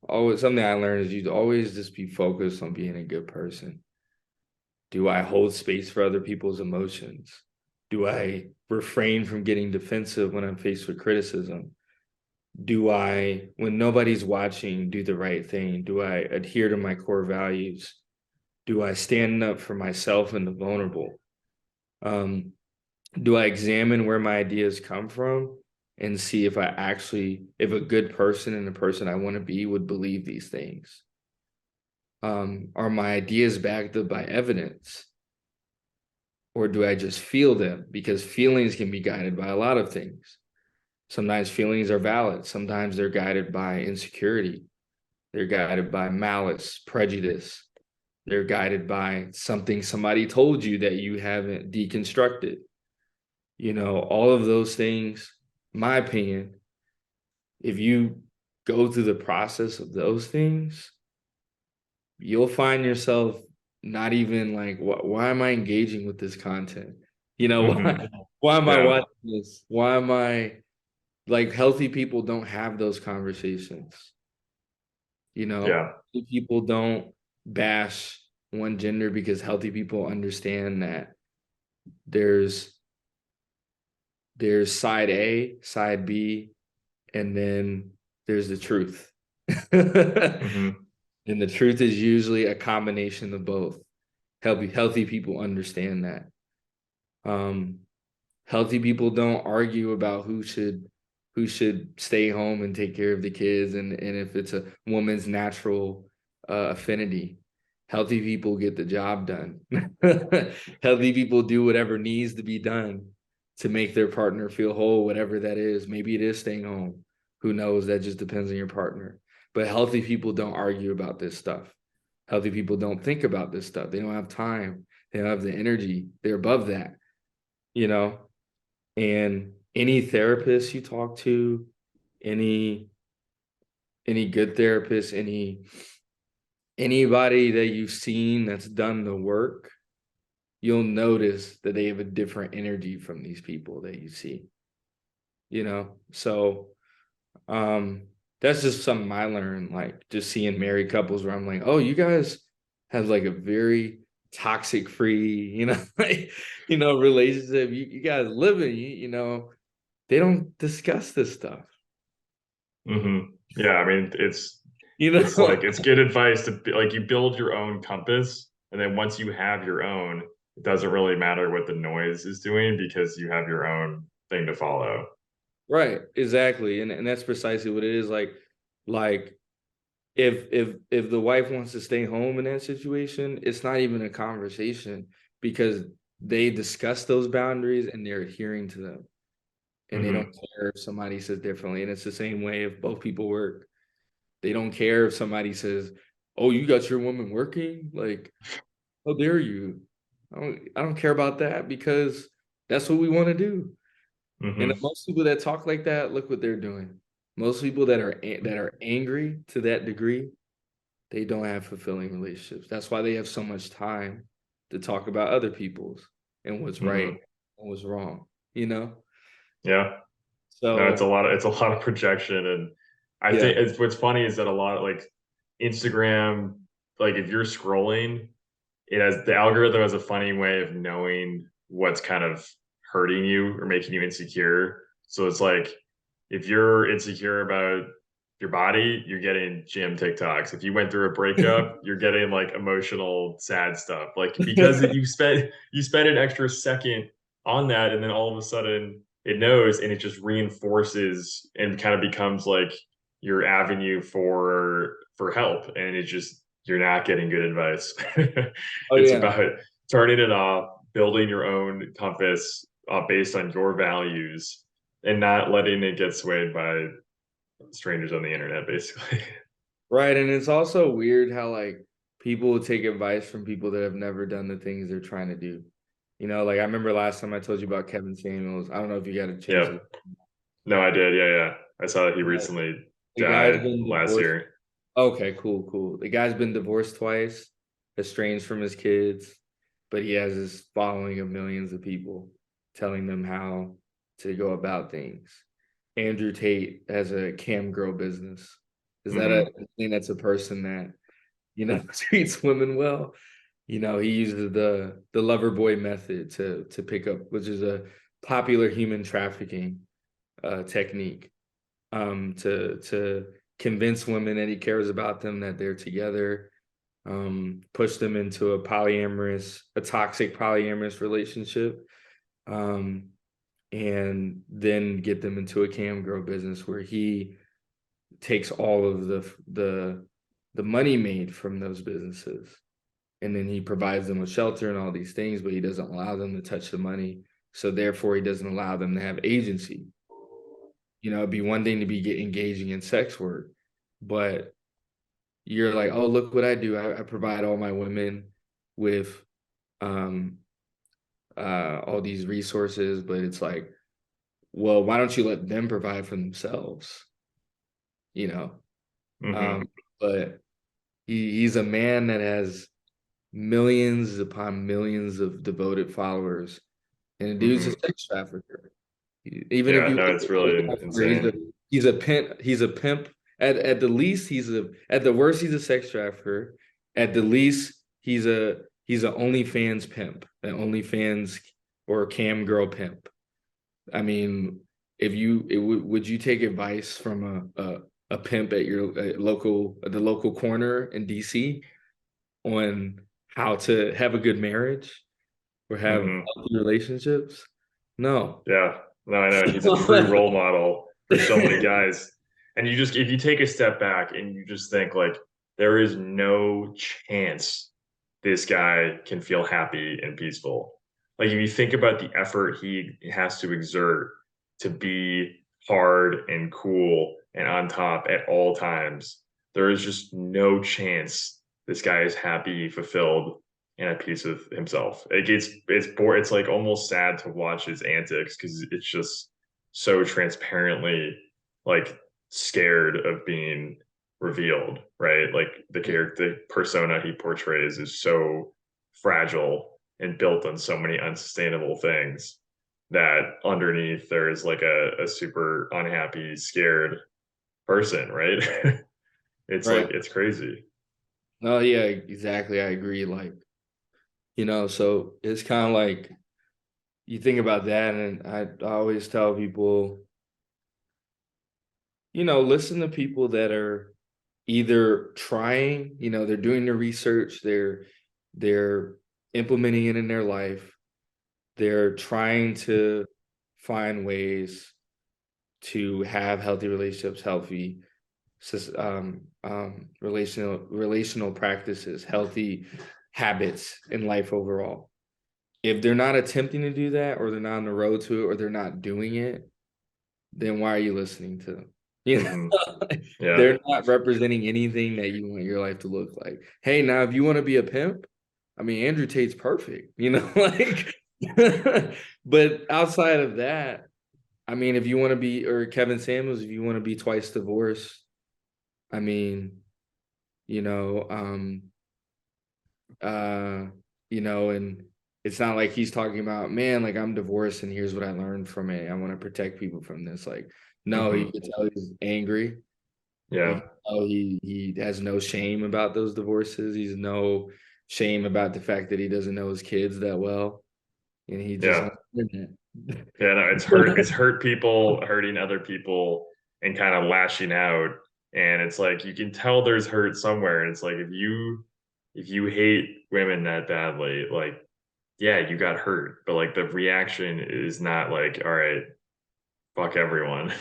something I learned is you always just be focused on being a good person. Do I hold space for other people's emotions? Do I refrain from getting defensive when I'm faced with criticism? Do I, when nobody's watching, do the right thing? Do I adhere to my core values? Do I stand up for myself and the vulnerable? Um, do I examine where my ideas come from and see if a good person and the person I want to be would believe these things? Are my ideas backed up by evidence? Or do I just feel them? Because feelings can be guided by a lot of things. Sometimes feelings are valid, sometimes they're guided by insecurity, they're guided by malice, prejudice, they're guided by something somebody told you that you haven't deconstructed. All of those things, my opinion, if you go through the process of those things, you'll find yourself not even like, why am I engaging with this content? hmm, Why am I yeah, watching this? Why am I like, healthy people don't have those conversations? yeah, Healthy people don't bash one gender because healthy people understand that there's there's side A, side B, and then there's the truth. Mm-hmm. And the truth is usually a combination of both. Healthy people understand that. Um, Healthy people don't argue about who should stay home and take care of the kids, and if it's a woman's natural affinity. Healthy people get the job done. Healthy people do whatever needs to be done to make their partner feel whole, whatever that is. Maybe it is staying home. Who knows? That just depends on your partner. But healthy people don't argue about this stuff. Healthy people don't think about this stuff. They don't have time. They don't have the energy. They're above that, you know? And any therapist you talk to, any good therapist, anybody that you've seen that's done the work, you'll notice that they have a different energy from these people that you see. So that's just something I learned, like just seeing married couples where I'm like, oh, you guys have like a very toxic free, like, relationship. You guys live in, they don't discuss this stuff. Mm-hmm. Yeah, I mean, You it's know, like it's good advice to like you build your own compass, and then once you have your own, it doesn't really matter what the noise is doing because you have your own thing to follow. right? Exactly, and that's precisely what it is. Like if the wife wants to stay home in that situation, it's not even a conversation because they discuss those boundaries and they're adhering to them, and they don't Mm-hmm. care if somebody says differently. And it's the same way if both people work. They don't care if somebody says, "Oh, you got your woman working?" Like, how dare you? I don't care about that because that's what we want to do. And Mm-hmm. most people that talk like that, look what they're doing. Most people that are angry to that degree, they don't have fulfilling relationships. That's why they have so much time to talk about other people's and what's right Mm-hmm. and what's wrong, you know? Yeah. No, So it's a lot of projection, and I yeah, think what's funny is that a lot of like Instagram, like if you're scrolling, the algorithm has a funny way of knowing what's kind of hurting you or making you insecure. So it's like if you're insecure about your body, you're getting gym TikToks. If you went through a breakup, you're getting like emotional, sad stuff. Like because you spend an extra second on that, and then all of a sudden it knows, and it just reinforces and kind of becomes like your avenue for help, and it just you're not getting good advice. oh It's yeah. about turning it off, building your own compass based on your values, and not letting it get swayed by strangers on the internet, basically. Right. And it's also weird how like people will take advice from people that have never done the things they're trying to do. Like I remember last time I told you about Kevin Samuels. I don't know if you got a chance Yeah. to. No, I did. Yeah, yeah. I saw that he Right. recently The guy's died been last divorced. year. Okay, cool, cool. The guy's been divorced twice, estranged from his kids, but he has this following of millions of people telling them how to go about things. Andrew Tate has a cam girl business. Is that a Hmm. I think that's a person that, treats women well? He uses the lover boy method to pick up, which is a popular human trafficking technique, to convince women that he cares about them, that they're together, push them into a toxic polyamorous relationship, um, and then get them into a cam girl business where he takes all of the money made from those businesses, and then he provides them with shelter and all these things, but he doesn't allow them to touch the money. So therefore, he doesn't allow them to have agency. It'd be one thing to be engaging in sex work, but you're like, oh, look what I do. I provide all my women with um all these resources, but it's like, well, why don't you let them provide for themselves? You know? Hmm. Um, but he's a man that has millions upon millions of devoted followers, and the dude's a Hmm. sex trafficker. Even if Yeah, you no, it's really he's a pimp. He's a pimp. At the least, at the worst, he's a sex trafficker. At the least, he's a OnlyFans pimp, an OnlyFans or cam girl pimp. I mean, would you take advice from a pimp at your the local corner in DC on how to have a good marriage or have Hmm. healthy relationships? No. Yeah, no, I know he's a true role model for so many guys. And you just, if you take a step back and you just think like, there is no chance this guy can feel happy and peaceful. Like if you think about the effort he has to exert to be hard and cool and on top at all times, there is just no chance this guy is happy, fulfilled, and at peace with himself. It's bored. It's like almost sad to watch his antics because it's just so transparently like scared of being revealed, right? Like the character, the persona he portrays is so fragile and built on so many unsustainable things that underneath there is like a super unhappy, scared person, right? It's like Right. it's crazy. No, yeah, exactly. I agree. Like, so it's kind of like you think about that, and I always tell people, listen to people that are either trying, they're doing the research, they're implementing it in their life, they're trying to find ways to have healthy relationships, healthy relational practices, healthy habits in life overall. If they're not attempting to do that, or they're not on the road to it, or they're not doing it, then why are you listening to them? You know, Hmm. Yeah. they're not representing anything that you want your life to look like. Hey, now if you want to be a pimp, I mean, Andrew Tate's perfect, like, but outside of that, I mean, if you want to be, or Kevin Samuels, if you want to be twice divorced, I mean, you know, um, uh, and it's not like he's talking about, man, like I'm divorced and here's what I learned from it. I want to protect people from this. Like, no, you Hmm. can tell he's angry. You Yeah. can tell he has no shame about those divorces. He's no shame about the fact that he doesn't know his kids that well, and he just Yeah. wants to Yeah, no, it's hurt people, hurting other people, and kind of lashing out. And it's like you can tell there's hurt somewhere. And it's like if you hate women that badly, like yeah, you got hurt. But like the reaction is not like, all right, fuck everyone.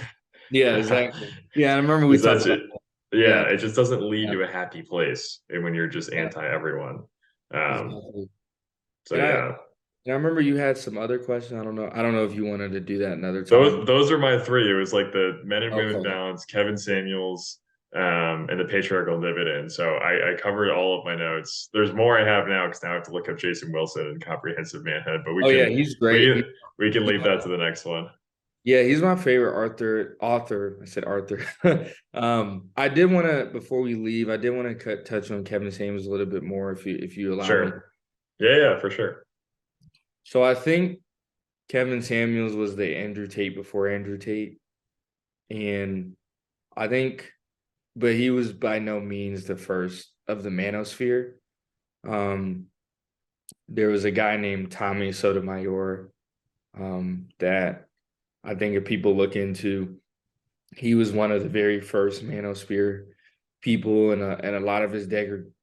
Yeah, exactly. Yeah, I remember we Because talked that's about it. that. Yeah, Yeah, it just doesn't lead yeah, to a happy place and when you're just yeah, anti everyone. Um, exactly. so And I yeah. and I remember you had some other question. I don't know if you wanted to do that another time. Those are my three. It was like the men and women Okay. balance, Kevin Samuels, and the patriarchal dividend. So I covered all of my notes. There's more I have now because now I have to look up Jason Wilson and comprehensive manhood. But Oh yeah, he's we great. can we can leave that to the next one. Yeah, he's my favorite author. I said Arthur. I did want to, before we leave, I did want to touch on Kevin Samuels a little bit more, if you allow me. Sure. Yeah, for sure. So I think Kevin Samuels was the Andrew Tate before Andrew Tate, and I think, but he was by no means the first of the manosphere. Um, there was a guy named Tommy Sotomayor, that I think if people look into, he was one of the very first manosphere people, and a lot of his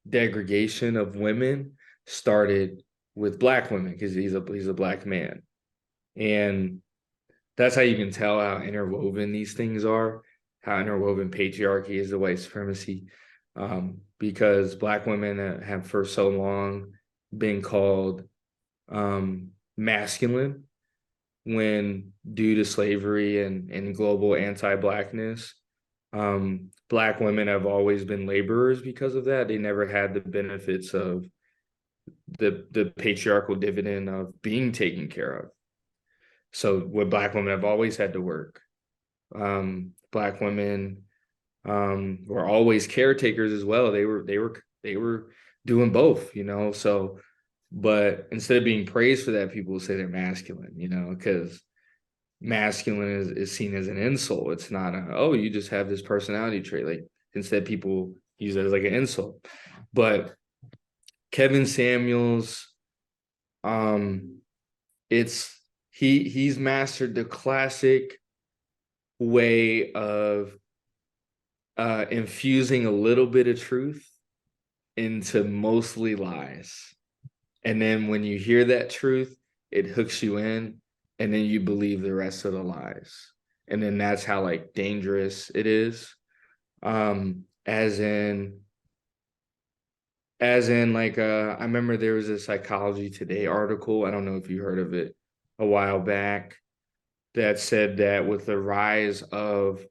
degradation of women started with black women because he's a black man, and that's how you can tell how interwoven these things are, how interwoven patriarchy is, the white supremacy, because black women have for so long been called masculine, when due to slavery and global anti-blackness, black women have always been laborers because of that. They never had the benefits of the patriarchal dividend of being taken care of. So what black women have always had to work. Black women were always caretakers as well. They were doing both, So, but instead of being praised for that, people will say they're masculine, because masculine is seen as an insult. It's not oh, you just have this personality trait. Like, instead, people use it as like an insult. But Kevin Samuels, um, it's he's mastered the classic way of infusing a little bit of truth into mostly lies. And then when you hear that truth, it hooks you in, and then you believe the rest of the lies. And then that's how like dangerous it is. As in like I remember there was a Psychology Today article, I don't know if you heard of it, a while back, that said that with the rise of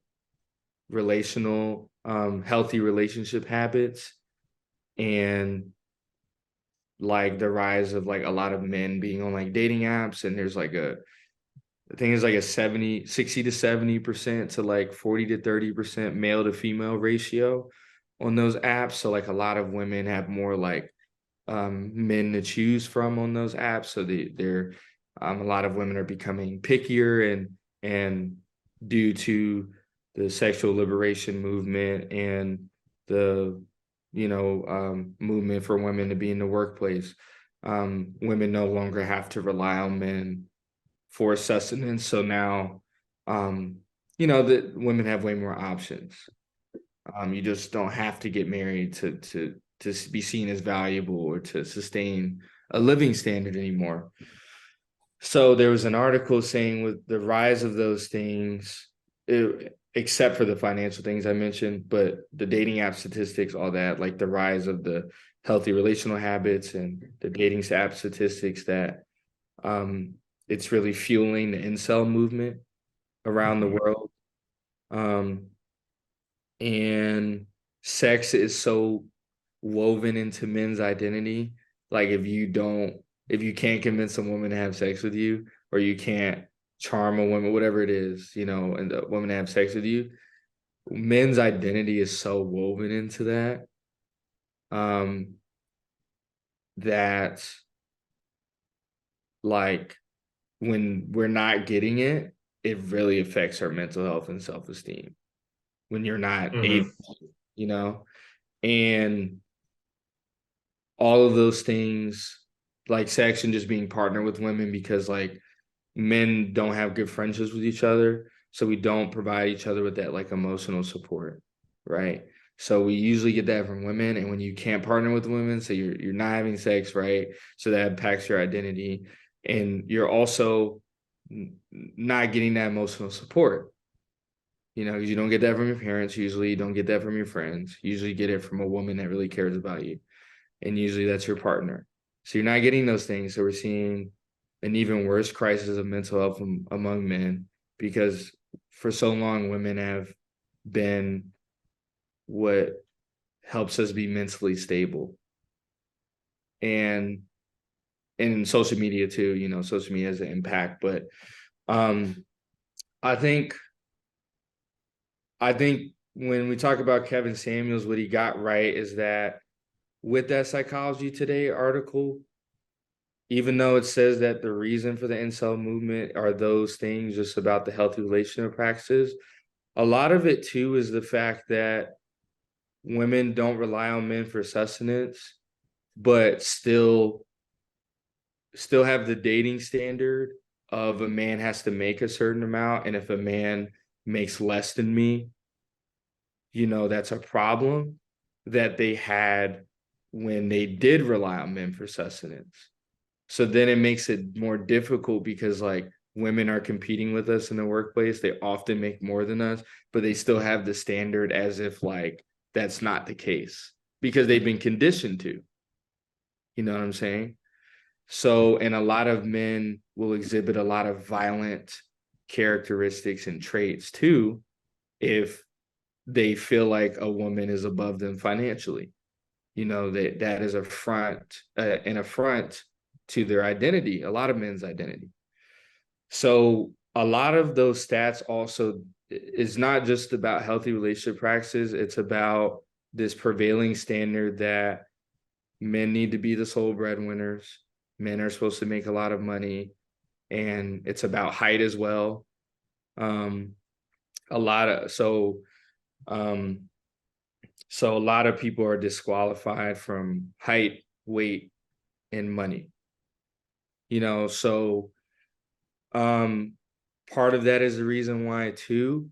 relational healthy relationship habits, and like the rise of like a lot of men being on like dating apps, and there's like I think it's like a 60 to 70% to like 40 to 30% male to female ratio on those apps. So like a lot of women have more like men to choose from on those apps. So they're a lot of women are becoming pickier, and due to the sexual liberation movement and the movement for women to be in the workplace, women no longer have to rely on men for sustenance. So now, that women have way more options. You just don't have to get married to be seen as valuable or to sustain a living standard anymore. So there was an article saying with the rise of those things, except for the financial things I mentioned, but the dating app statistics, all that, like the rise of the healthy relational habits and the dating app statistics, that it's really fueling the incel movement around the world. And sex is so woven into men's identity. Like if you can't convince a woman to have sex with you, or you can't charm a woman, whatever it is, and the woman to have sex with you, men's identity is so woven into that, that like when we're not getting it, it really affects our mental health and self-esteem when you're not able, Mm-hmm. you know, and all of those things, like sex and just being partnered with women, because like men don't have good friendships with each other, so we don't provide each other with that like emotional support, right? So we usually get that from women, and when you can't partner with women, so you're not having sex, right? So that impacts your identity, and you're also not getting that emotional support, because you don't get that from your parents. Usually, you don't get that from your friends. You usually get it from a woman that really cares about you, and usually that's your partner. So you're not getting those things. So we're seeing an even worse crisis of mental health among men, because for so long women have been what helps us be mentally stable. And in social media too, social media has an impact. But um I think when we talk about Kevin Samuels, what he got right is that with that Psychology Today article, even though it says that the reason for the incel movement are those things just about the healthy relationship practices, a lot of it too is the fact that women don't rely on men for sustenance, but still have the dating standard of a man has to make a certain amount, and if a man makes less than me, that's a problem that they had when they did rely on men for sustenance. So then it makes it more difficult, because like women are competing with us in the workplace. They often make more than us, but they still have the standard as if like that's not the case, because they've been conditioned to. You know what I'm saying? So, and a lot of men will exhibit a lot of violent characteristics and traits too if they feel like a woman is above them financially. That is an affront to their identity, a lot of men's identity. So a lot of those stats also is not just about healthy relationship practices. It's about this prevailing standard that men need to be the sole breadwinners. Men are supposed to make a lot of money, and it's about height as well. Um, a lot of um, so a lot of people are disqualified from height, weight, and money. So Um, Part of that is the reason why too.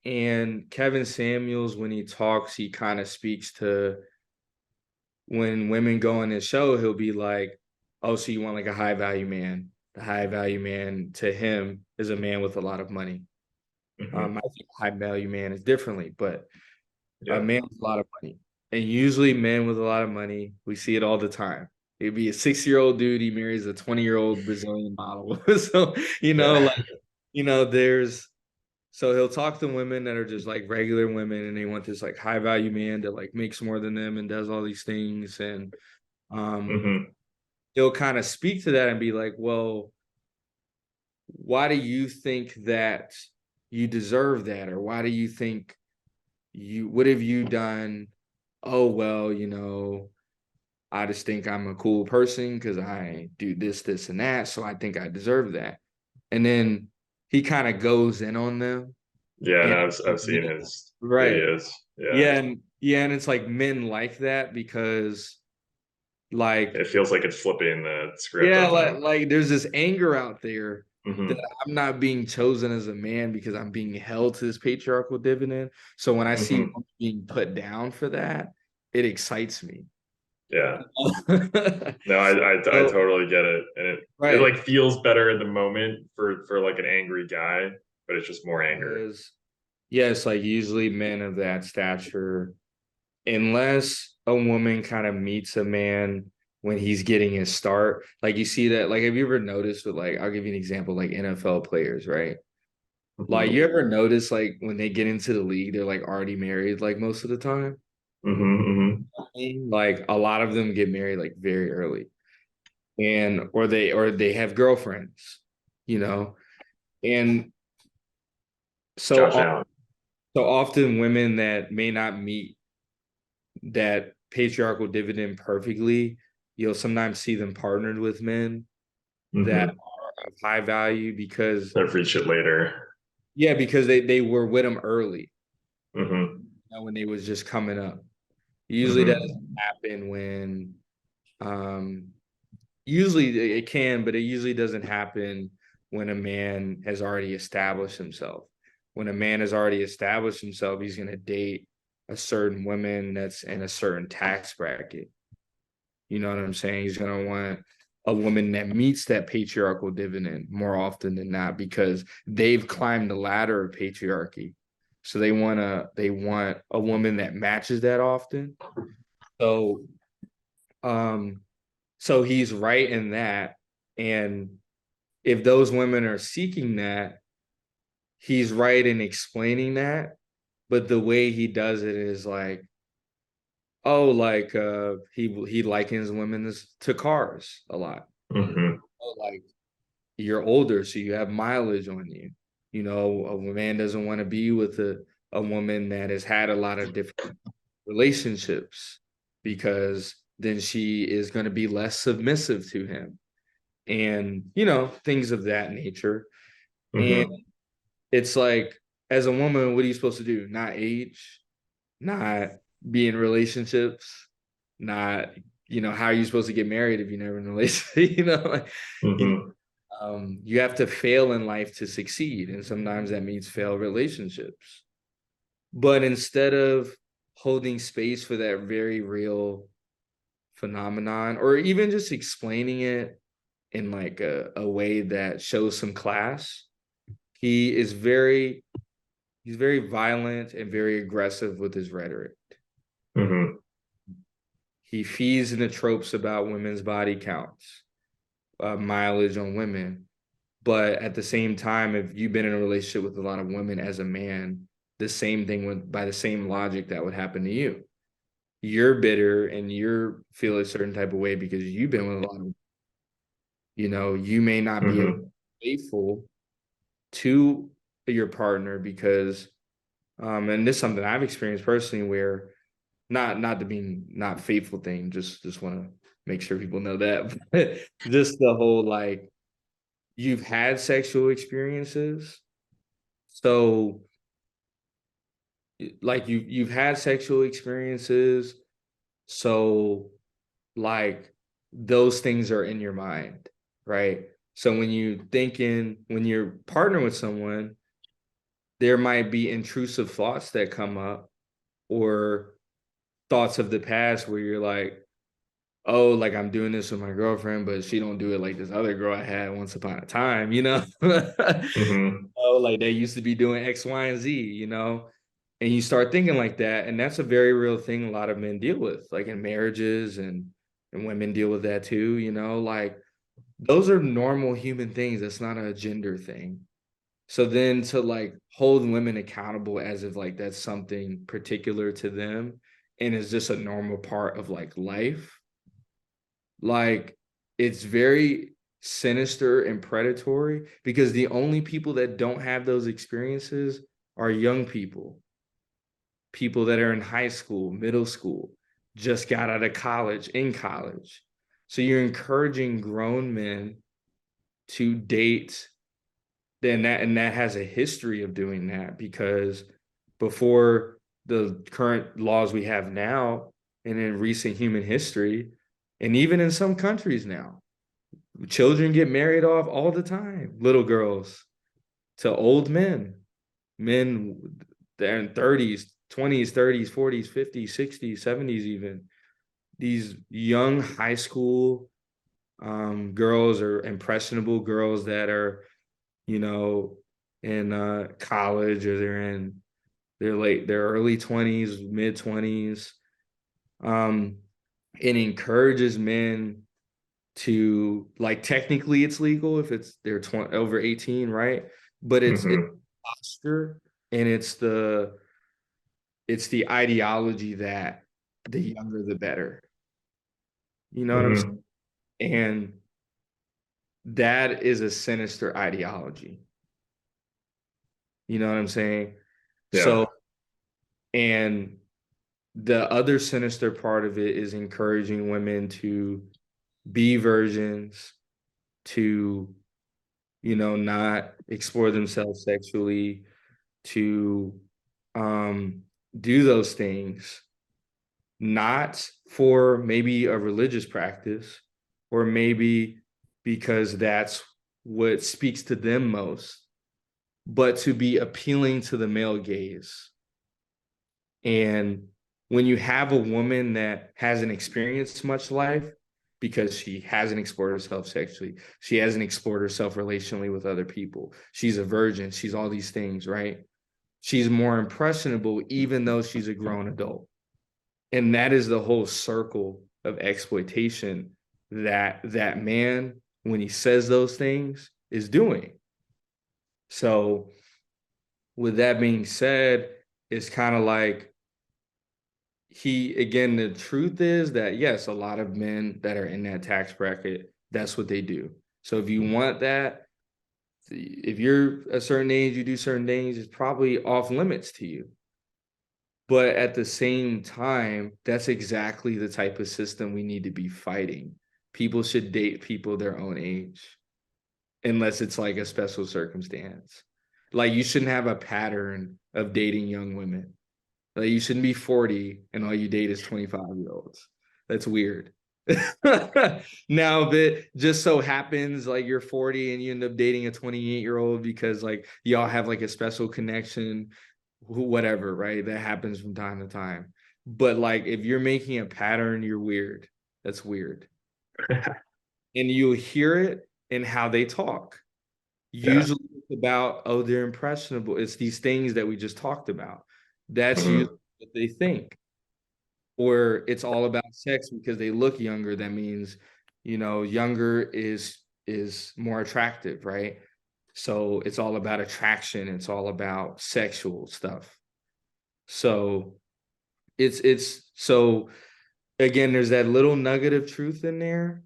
And Kevin Samuels, when he talks, he kind of speaks to when women go on his show, he'll be like, "Oh, so you want like a high value man? The high value man to him is a man with a lot of money." Hmm. I think high value man is differently, but a Yeah. man with a lot of money, and usually men with a lot of money, we see it all the time. It'd be a 6-year-old dude, he marries a 20-year-old Brazilian model. So, Yeah. like, there's so he'll talk to women that are just like regular women and they want this like high value man that like makes more than them and does all these things. And um Hmm. he'll kind of speak to that and be like, well, why do you think that you deserve that? Or why do you think what have you done? Oh, well, I just think I'm a cool person because I do this, this, and that. So I think I deserve that. And then he kind of goes in on them. Yeah. And And I've seen his right. videos. Yeah. And it's like men like that because like It feels like it's flipping the script yeah, on them. like there's this anger out there that Hmm. I'm not being chosen as a man because I'm being held to this patriarchal dividend. So when I see Hmm. women being put down for that, it excites me. Yeah. No, I So totally get it, and it right. like feels better in the moment for like an angry guy, but it's just more anger. Because yes, like usually men of that stature, unless a woman kind of meets a man when he's getting his start, like you see that, like have you ever noticed with like I'll give you an example, like NFL players, right? Like Hmm. you ever notice like when they get into the league, they're like already married, like most of the time. Hmm. Hmm. Like a lot of them get married like very early. And or they have girlfriends, you know. And so Josh Allen. so often women that may not meet that patriarchal dividend perfectly, you'll sometimes see them partnered with men that Hmm. are of high value because I've reached it later. yeah, because they were with them early, Hmm. when they was just coming up. Usually that doesn't Hmm. happen when um usually it can, but it usually doesn't happen when a man has already established himself. When a man has already established himself, he's going to date a certain woman that's in a certain tax bracket. You know what I'm saying? He's going to want a woman that meets that patriarchal dividend more often than not because they've climbed the ladder of patriarchy. So they want a woman that matches that often. So um so he's right in that. And if those women are seeking that, he's right in explaining that. But the way he does it is like, oh, like he likens women to cars a lot. Hmm. Oh, like you're older, so you have mileage on you. A man doesn't want to be with a woman that has had a lot of different relationships because then she is going to be less submissive to him and things of that nature. And Hmm. it's like, as a woman, what are you supposed to do? Not age, not be in relationships, not how are you supposed to get married if you're never in a relationship? Like, you Hmm. you have to fail in life to succeed, and sometimes that means fail relationships. But instead of holding space for that very real phenomenon, or even just explaining it in like a way that shows some class, he is he's very violent and very aggressive with his rhetoric. Hmm. He feeds in the tropes about women's body counts, mileage on women. But at the same time, if you've been in a relationship with a lot of women as a man, the same thing would, by the same logic, that would happen to you. You're bitter and you feel a certain type of way because you've been with a lot of, you may not be Hmm. faithful to your partner because, and this is something I've experienced personally where not to be not faithful thing, just want to make sure people know that, but just the whole like you've had sexual experiences. So like you've had sexual experiences. So like those things are in your mind, right? So when you're partnering with someone, there might be intrusive thoughts that come up, or thoughts of the past where you're like, oh, like I'm doing this with my girlfriend, but she don't do it like this other girl I had once upon a time, you know? Hmm. Oh, like they used to be doing X, Y, and Z, you know? And you start thinking like that. And that's a very real thing a lot of men deal with, like in marriages, and women deal with that too, you know, like those are normal human things. That's not a gender thing. So then to like hold women accountable as if like that's something particular to them and is just a normal part of like life, like it's very sinister and predatory, because the only people that don't have those experiences are young people, people that are in high school, middle school, just got out of college, in college. So you're encouraging grown men to date, then that has a history of doing that, because before the current laws we have now, and in recent human history, and even in some countries now, children get married off all the time, little girls to old men they're in 30s, 20s, 30s, 40s, 50s, 60s, 70s, even these young high school girls, or impressionable girls that are, you know, in college, or they're in their early 20s, mid 20s. um it encourages men to, like, technically it's legal if it's they're over 18, right? But it's Hmm. posture, and it's the ideology that the younger the better. You know what I'm saying? Hmm. And that is a sinister ideology. You know what I'm saying? Yeah. So, and the other sinister part of it is encouraging women to be virgins, to, not explore themselves sexually, to um, do those things, not for maybe a religious practice, or maybe because that's what speaks to them most, but to be appealing to the male gaze. And when you have a woman that hasn't experienced much life, because she hasn't explored herself sexually, she hasn't explored herself relationally with other people, she's a virgin, she's all these things, right? She's more impressionable, even though she's a grown adult. And that is the whole circle of exploitation that man, when he says those things, is doing. So, with that being said, it's kind of like, again, the truth is that yes, a lot of men that are in that tax bracket, that's what they do. So if you want that, if you're a certain age, you do certain things, it's probably off limits to you. But at the same time, that's exactly the type of system we need to be fighting. People should date people their own age, unless it's like a special circumstance. Like, you shouldn't have a pattern of dating young women. Like, you shouldn't be 40 and all you date is 25-year-olds. That's weird. Now, if it just so happens like you're 40 and you end up dating a 28-year-old because like y'all have like a special connection, whatever, right? That happens from time to time. But like, if you're making a pattern, you're weird. That's weird. And you'll hear it in how they talk. Yeah. Usually it's about, oh, they're impressionable. It's these things that we just talked about. That's usually Hmm. what they think. Or it's all about sex because they look younger. That means, younger is more attractive, right? So it's all about attraction. It's all about sexual stuff. So it's so, again, there's that little nugget of truth in there.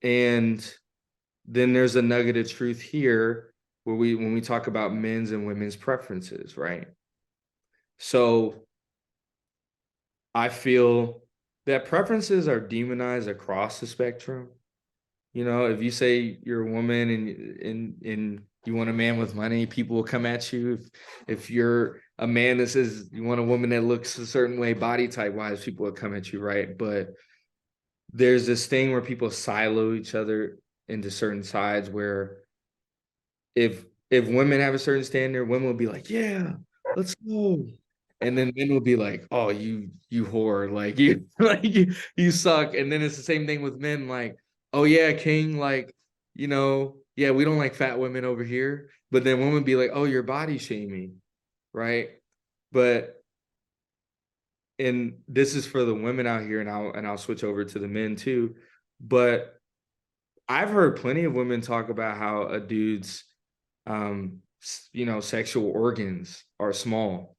And then there's a nugget of truth here where when we talk about men's and women's preferences, right? So I feel that preferences are demonized across the spectrum. If you say you're a woman and you want a man with money, people will come at you. If you're a man that says you want a woman that looks a certain way, body type wise, people will come at you, right? But there's this thing where people silo each other. into certain sides where if women have a certain standard, women will be like, yeah, let's go. And then men will be like, oh, you whore, like you like you suck. And then it's the same thing with men, like, oh yeah, king, like, yeah, we don't like fat women over here. But then women be like, oh, you're body shaming, right? But and this is for the women out here, and I'll switch over to the men too. But I've heard plenty of women talk about how a dude's sexual organs are small,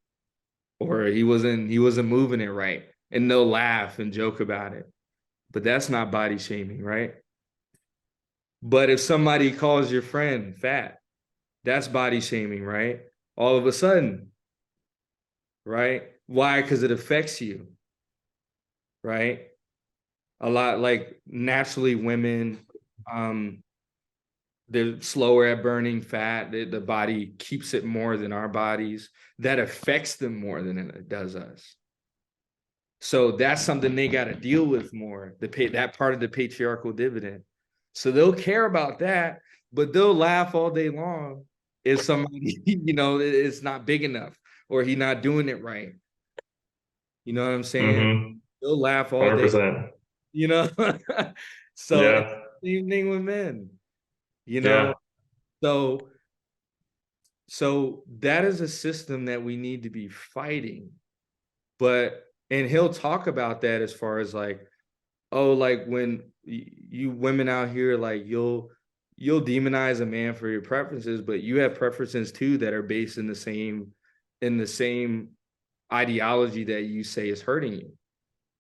or he wasn't moving it right, and they'll laugh and joke about it. But that's not body shaming, right? But if somebody calls your friend fat, that's body shaming, right? All of a sudden, right? Why? Because it affects you, right? A lot, like, naturally women, um they're slower at burning fat. The body keeps it more than our bodies. That affects them more than it does us. So that's something they got to deal with more, that part of the patriarchal dividend. So they'll care about that, but they'll laugh all day long if somebody, it's not big enough, or he not doing it right. You know what I'm saying? Mm-hmm. They'll laugh all day, 100%. you know? So it's Yeah. the same thing with men, you know? Yeah. So that is a system that we need to be fighting. And he'll talk about that as far as like, oh, like when you women out here, like you'll demonize a man for your preferences, but you have preferences too that are based in the same ideology that you say is hurting you.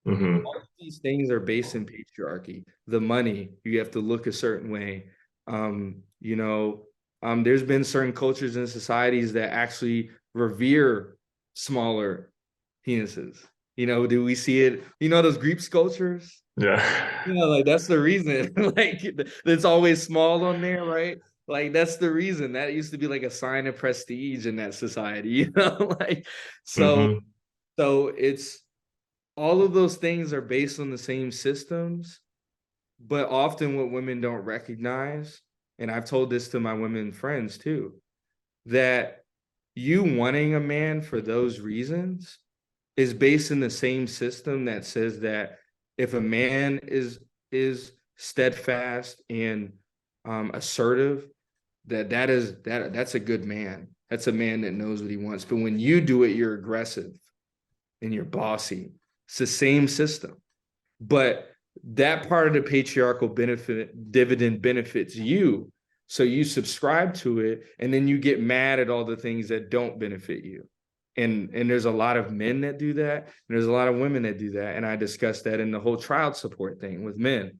Mm-hmm. All of these things are based in patriarchy. The money, you have to look a certain way. Um, you know, there's been certain cultures and societies that actually revere smaller penises. Do we see it? Those Greek sculptures? Yeah. Yeah, like that's the reason. Like it's always small on there, right? Like that's the reason. That used to be like a sign of prestige in that society, like so Mm-hmm. so it's all of those things are based on the same systems, but often what women don't recognize, and I've told this to my women friends too, that you wanting a man for those reasons is based in the same system that says that if a man is steadfast and assertive, that's a good man. That's a man that knows what he wants. But when you do it, you're aggressive and you're bossy. It's the same system. But that part of the patriarchal dividend benefits you. So you subscribe to it, and then you get mad at all the things that don't benefit you. And there's a lot of men that do that, and there's a lot of women that do that. And I discussed that in the whole child support thing with men.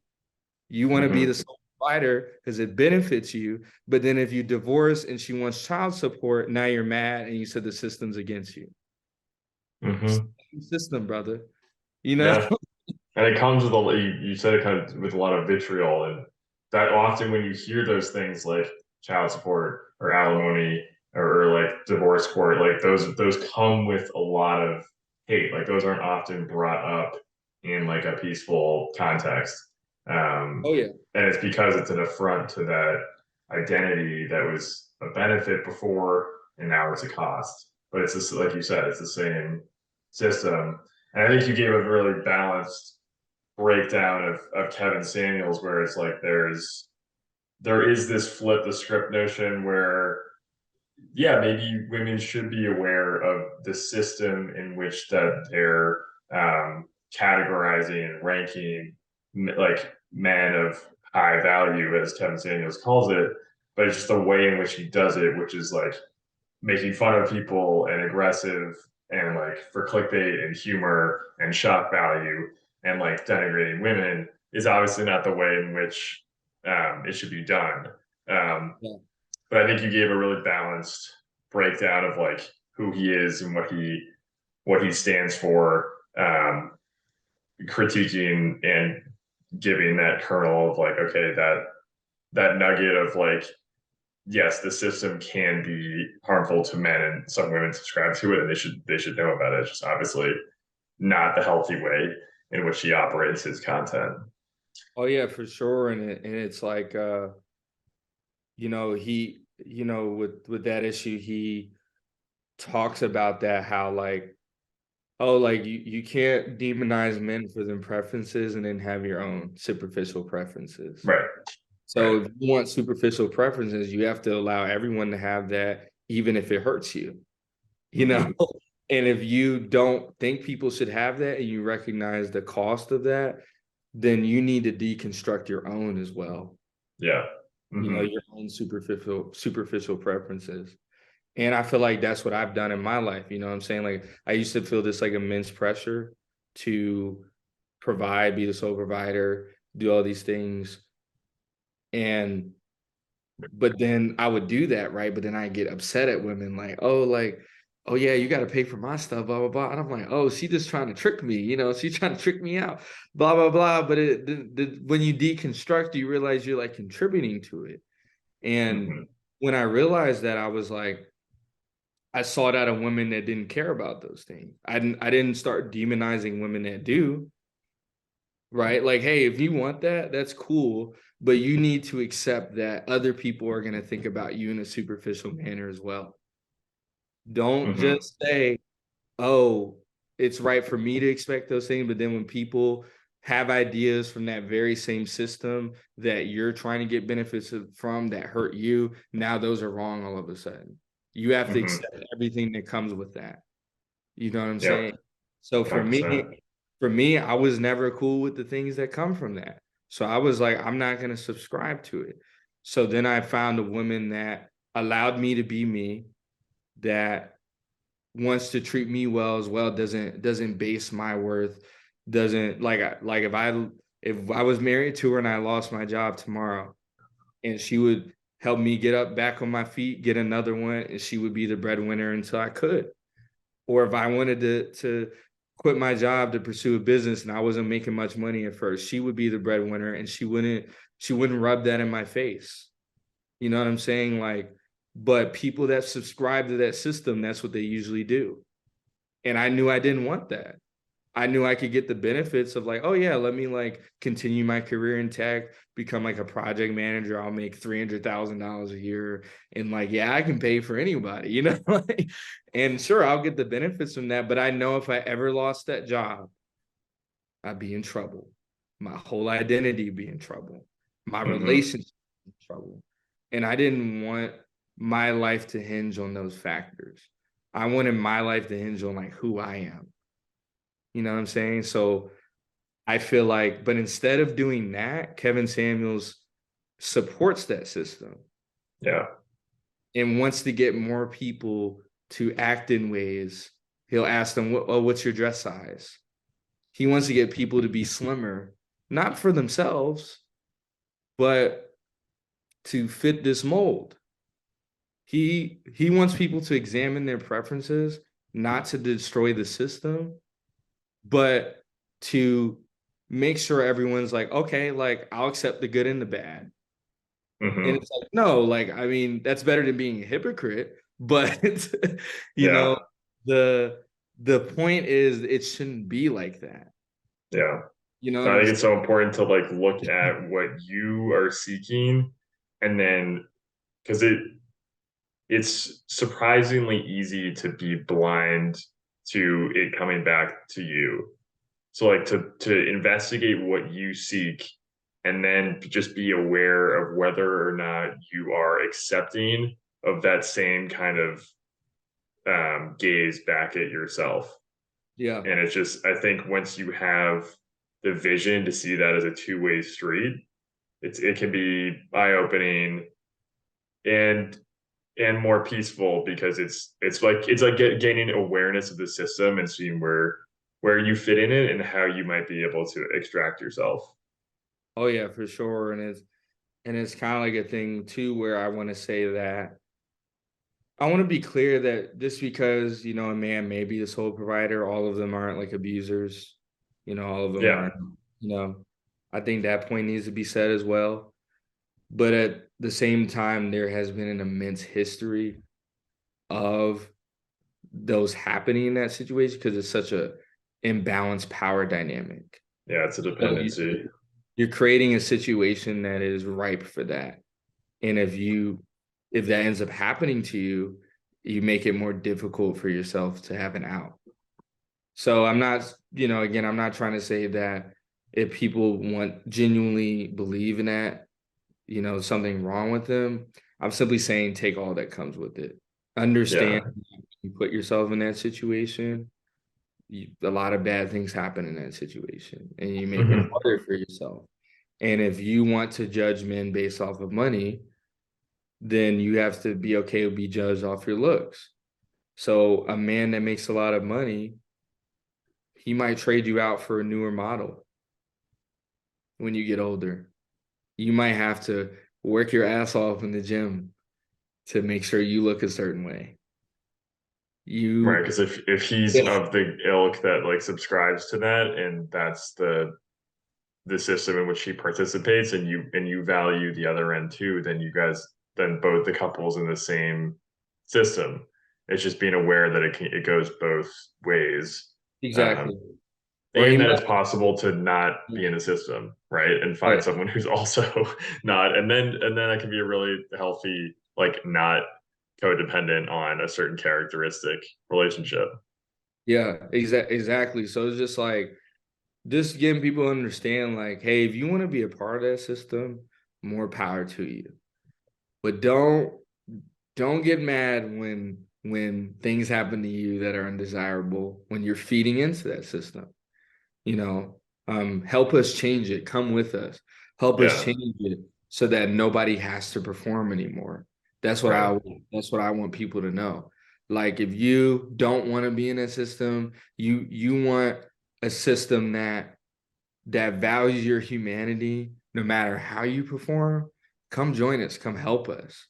You want to be Mm-hmm. the sole provider because it benefits you. But then if you divorce and she wants child support, now you're mad and you said the system's against you. Mm-hmm. System, brother. You know? Yeah. And it comes with you said it comes with a lot of vitriol, and that often when you hear those things like child support or alimony or like divorce court, like those come with a lot of hate. Like those aren't often brought up in like a peaceful context. Oh yeah. And it's because it's an affront to that identity that was a benefit before and now it's a cost. But it's just like you said, it's the same system. And I think you gave a really balanced breakdown of Kevin Samuels where it's like there is this flip the script notion where yeah, maybe women should be aware of the system in which that they're categorizing and ranking like men of high value, as Kevin Samuels calls it, but it's just the way in which he does it, which is like making fun of people and aggressive and like for clickbait and humor and shock value and like denigrating women is obviously not the way in which it should be done. Yeah. But I think you gave a really balanced breakdown of like who he is and what he stands for, critiquing and giving that kernel of like, okay, that nugget of like, yes, the system can be harmful to men, and some women subscribe to it, and they should know about it. It's just obviously not the healthy way in which he operates his content. Oh yeah, for sure. And it's like with that issue, he talks about that, how like, oh, like you can't demonize men for their preferences and then have your own superficial preferences. Right. So Right. if you want superficial preferences, you have to allow everyone to have that, even if it hurts you, you know? Hmm. And if you don't think people should have that and you recognize the cost of that, then you need to deconstruct your own as well. Yeah. Hmm. Your own superficial preferences. And I feel like that's what I've done in my life. You know what I'm saying? Like I used to feel this like immense pressure to provide, be the sole provider, do all these things. And but then I would do that, right? But then I get upset at women like, oh yeah, you got to pay for my stuff, blah blah blah. And I'm like, oh, she just trying to trick me, she's trying to trick me out, blah blah blah. But when you deconstruct, you realize you're like contributing to it. And Hmm. when I realized that, I was like, I sought out a woman that didn't care about those things. I didn't start demonizing women that do, right? Like, hey, if you want that, that's cool, but you need to accept that other people are going to think about you in a superficial manner as well. Don't Hmm. just say, oh, it's right for me to expect those things, but then when people have ideas from that very same system that you're trying to get benefits from that hurt you, now those are wrong all of a sudden. You have to Hmm. accept everything that comes with that. You know what I'm Yep. saying? So 100%. for me, I was never cool with the things that come from that. So I was like, I'm not going to subscribe to it. So then I found a woman that allowed me to be me, that wants to treat me well, doesn't base my worth, doesn't like if I was married to her and I lost my job tomorrow, and she would help me get up back on my feet, get another one, and she would be the breadwinner until I could. Or if I wanted to quit my job to pursue a business and I wasn't making much money at first, she would be the breadwinner, and she wouldn't rub that in my face. You know what I'm saying? Like, but people that subscribe to that system, that's what they usually do. And I knew I didn't want that. I knew I could get the benefits of like, oh yeah, let me like continue my career in tech, become like a project manager. I'll make $300,000 a year, and like, yeah, I can pay for anybody, like, and sure, I'll get the benefits from that. But I know if I ever lost that job, I'd be in trouble. My whole identity would be in trouble. My Hmm. relationship would be in trouble, and I didn't want my life to hinge on those factors. I wanted my life to hinge on like who I am. You know what I'm saying? So I feel like, but instead of doing that, Kevin Samuels supports that system Yeah. and wants to get more people to act in ways. He'll ask them, "Oh, what's your dress size?" He wants to get people to be slimmer, not for themselves, but to fit this mold. He wants people to examine their preferences, not to destroy the system, but to make sure everyone's like, okay, like I'll accept the good and the bad. And Hmm. it's like, no, like, I mean, that's better than being a hypocrite. But you Yeah. know, the the point is it shouldn't be like that. Yeah. You know So what I I'm think saying? it's so important to like look at what you are seeking, and then because it's surprisingly easy to be blind to it coming back to you. So like to investigate what you seek, and then just be aware of whether or not you are accepting of that same kind of gaze back at yourself. Yeah. And it's just, I think once you have the vision to see that as a two-way street, it can be eye-opening and more peaceful, because it's like gaining awareness of the system and seeing where you fit in it and how you might be able to extract yourself. Oh yeah, for sure. And it's kind of like a thing too where I want to say that I want to be clear that just because, a man may be the sole provider, all of them aren't like abusers. All of them Yeah. aren't, you know, I think that point needs to be said as well. But at the same time, there has been an immense history of those happening in that situation because it's such a imbalanced power dynamic. Yeah, it's a So dependency. you're creating a situation that is ripe for that. And if that ends up happening to you, you make it more difficult for yourself to have an out. So I'm not, again, I'm not trying to say that if people genuinely believe in that, something wrong with them. I'm simply saying take all that comes with it. Understand Yeah. you put yourself in that situation. A lot of bad things happen in that situation, and you make it Hmm. harder for yourself. And if you want to judge men based off of money, then you have to be okay with be judged off your looks. So a man that makes a lot of money, he might trade you out for a newer model when you get older. You might have to work your ass off in the gym to make sure you look a certain way. Right, You because if he's Yeah. of the ilk that like subscribes to that, and that's the system in which he participates, and you value the other end too, then you guys, then both the couples in the same system. It's just being aware that it goes both ways, Exactly. um, Or he and that might it's possible to not be in the system, right, and find right. someone who's also not, and then that can be a really healthy, like, not codependent on a certain characteristic relationship. Yeah, exactly. So it's just like just getting people to understand, like, hey, if you want to be a part of that system, more power to you. But don't get mad when things happen to you that are undesirable when you're feeding into that system. You know, help us change it. Come with us. Help us Yeah, change it so that nobody has to perform anymore. That's what right. I that's what I want people to know. Like if you don't want to be in a system, you want a system that values your humanity no matter how you perform, come join us, come help us.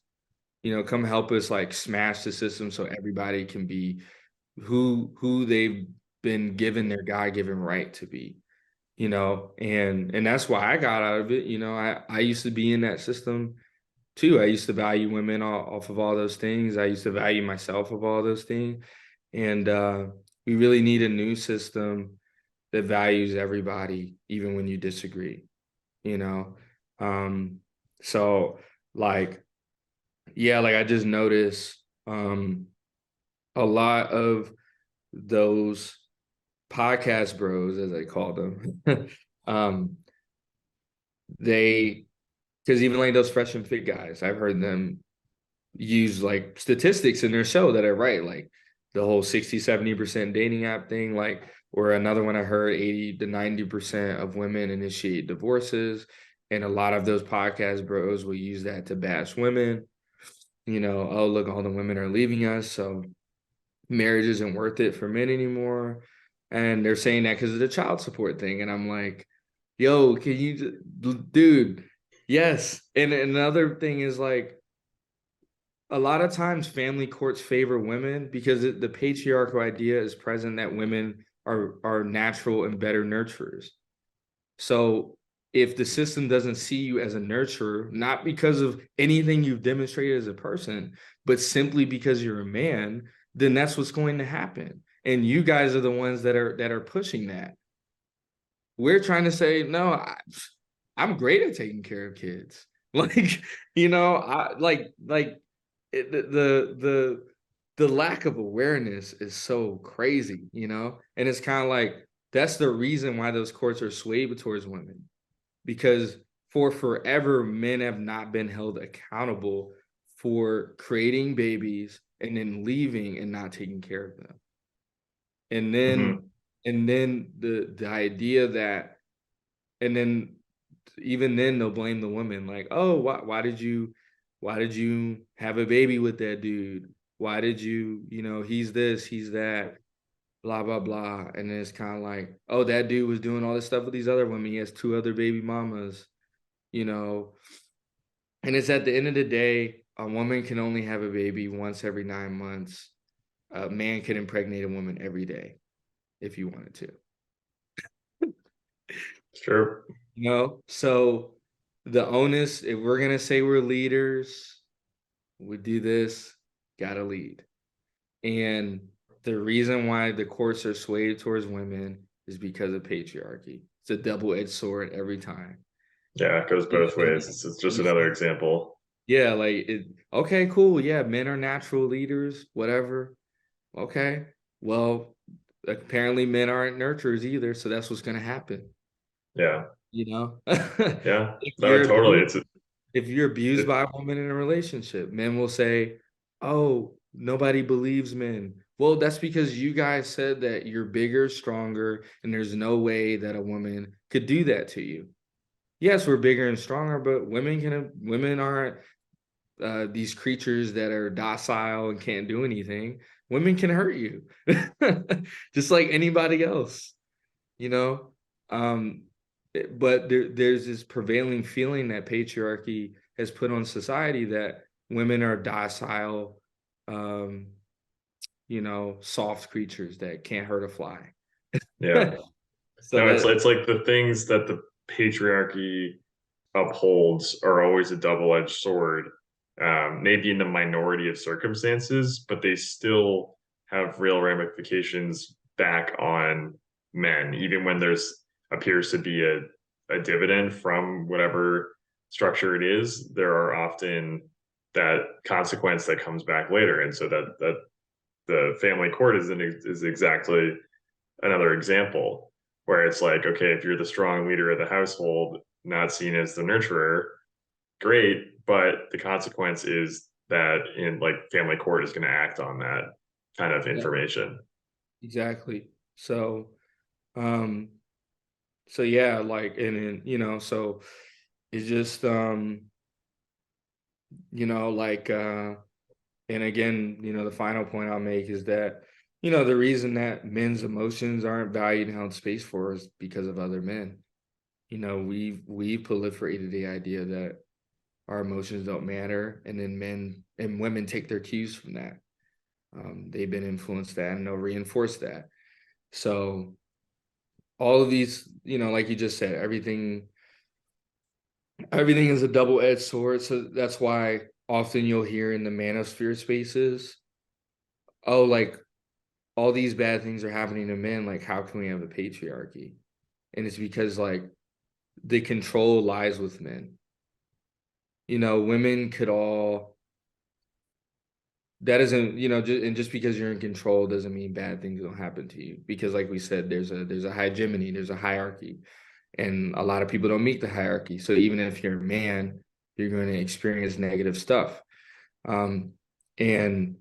Come help us like smash the system so everybody can be who they've been given their God-given right to be. And that's why I got out of it. I used to be in that system too. I used to value women off of all those things. I used to value myself of all those things. And we really need a new system that values everybody, even when you disagree, you know? Um, so like, yeah, like I just noticed a lot of those podcast bros, as I call them, um, they because even like those fresh and fit guys, I've heard them use like statistics in their show that are right, like the whole 60-70% dating app thing, like, or another one I heard 80 to 90% of women initiate divorces. And a lot of those podcast bros will use that to bash women. Oh, look, all the women are leaving us. So marriage isn't worth it for men anymore. And they're saying that because of the child support thing. And I'm like, yo, can you, dude, yes. And another thing is like, a lot of times family courts favor women because the patriarchal idea is present that women are natural and better nurturers. So if the system doesn't see you as a nurturer, not because of anything you've demonstrated as a person, but simply because you're a man, then that's what's going to happen. And you guys are the ones that are pushing that. We're trying to say, no, I'm great at taking care of kids. Like, I like the lack of awareness is so crazy, and it's kind of like that's the reason why those courts are swayed towards women, because for forever men have not been held accountable for creating babies and then leaving and not taking care of them. And then Hmm. the idea that, and then even then they'll blame the woman, like, oh, why did you have a baby with that dude? Why did he's this, he's that, blah blah blah. And then it's kind of like, oh, that dude was doing all this stuff with these other women, he has two other baby mamas, you know and it's at the end of the day, a woman can only have a baby once every 9 months. A man can impregnate a woman every day if you wanted to. It's true. So the onus, if we're gonna say we're leaders, we do this, gotta lead. And the reason why the courts are swayed towards women is because of patriarchy. It's a double-edged sword every time. Yeah, it goes both ways. It's just another example. Yeah, like okay, cool. Yeah, men are natural leaders, whatever. Okay. Well, apparently men aren't nurturers either, so that's what's gonna happen, Yeah, you know? yeah, If no, you're totally. abused, if you're abused It, by a woman in a relationship, men will say, "Oh, nobody believes men." Well, that's because you guys said that you're bigger, stronger, and there's no way that a woman could do that to you. Yes, we're bigger and stronger, but women aren't these creatures that are docile and can't do anything. Women can hurt you, just like anybody else, you know. Um, but there's this prevailing feeling that patriarchy has put on society that women are docile, um, soft creatures that can't hurt a fly. yeah, So no, that it's like the things that the patriarchy upholds are always a double-edged sword. Maybe in the minority of circumstances, but they still have real ramifications back on men, even when there's appears to be a dividend from whatever structure it is, there are often that consequence that comes back later. And so that the family court is exactly another example where it's like, okay, if you're the strong leader of the household, not seen as the nurturer, great, but the consequence is that in like family court is going to act on that kind of yeah, information. exactly. Um, so yeah, like so it's just like and again, the final point I'll make is that, the reason that men's emotions aren't valued and held space for is because of other men. We proliferated the idea that our emotions don't matter, and then men and women take their cues from that. They've been influenced that, and they'll reinforce that. So all of these, like you just said, everything is a double-edged sword. So that's why often you'll hear in the manosphere spaces, oh, like all these bad things are happening to men. Like, how can we have a patriarchy? And it's because like the control lies with men. Women could all that isn't, and just because you're in control doesn't mean bad things don't happen to you. Because like we said, there's a hegemony, there's a hierarchy. And a lot of people don't meet the hierarchy. So even if you're a man, you're going to experience negative stuff. Um, and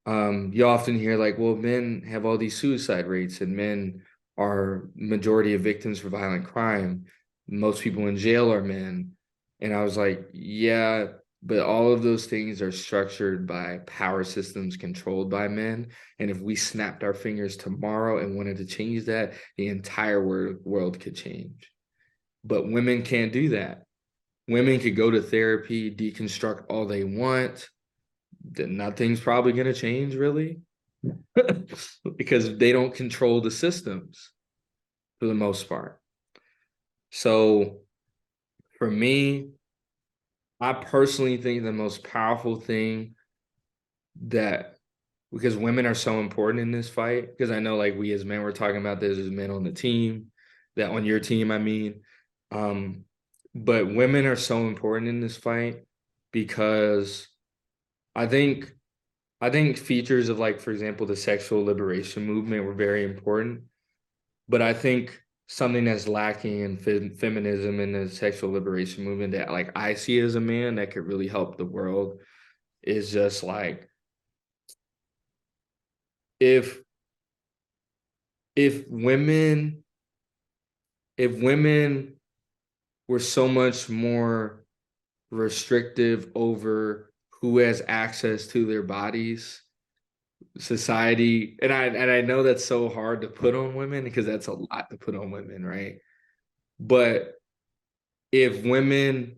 you often hear like, well, men have all these suicide rates, and men are majority of victims for violent crime. Most people in jail are men. And I was like, yeah, but all of those things are structured by power systems controlled by men. And if we snapped our fingers tomorrow and wanted to change that, the entire world could change. But women can't do that. Women could go to therapy, deconstruct all they want. Then nothing's probably going to change, really, because they don't control the systems for the most part. So for me, I personally think the most powerful thing that, because women are so important in this fight, because I know like we as men, we're talking about this as men on the team, that on your team, I mean, um, but women are so important in this fight because I think I think features of like, for example, the sexual liberation movement were very important, but I think something that's lacking in feminism and the sexual liberation movement that like I see as a man that could really help the world is just like if if women if women were so much more restrictive over who has access to their bodies, society, and I know that's so hard to put on women because that's a lot to put on women, right? But if women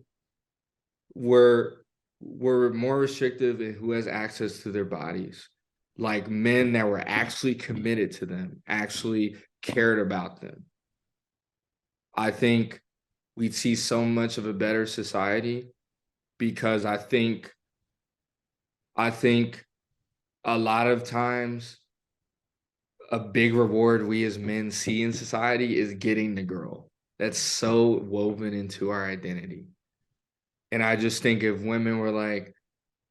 were more restrictive in who has access to their bodies, like men that were actually committed to them, actually cared about them, I think we'd see so much of a better society because I think a lot of times a big reward we as men see in society is getting the girl. that's so woven into our identity. And I just think if women were like,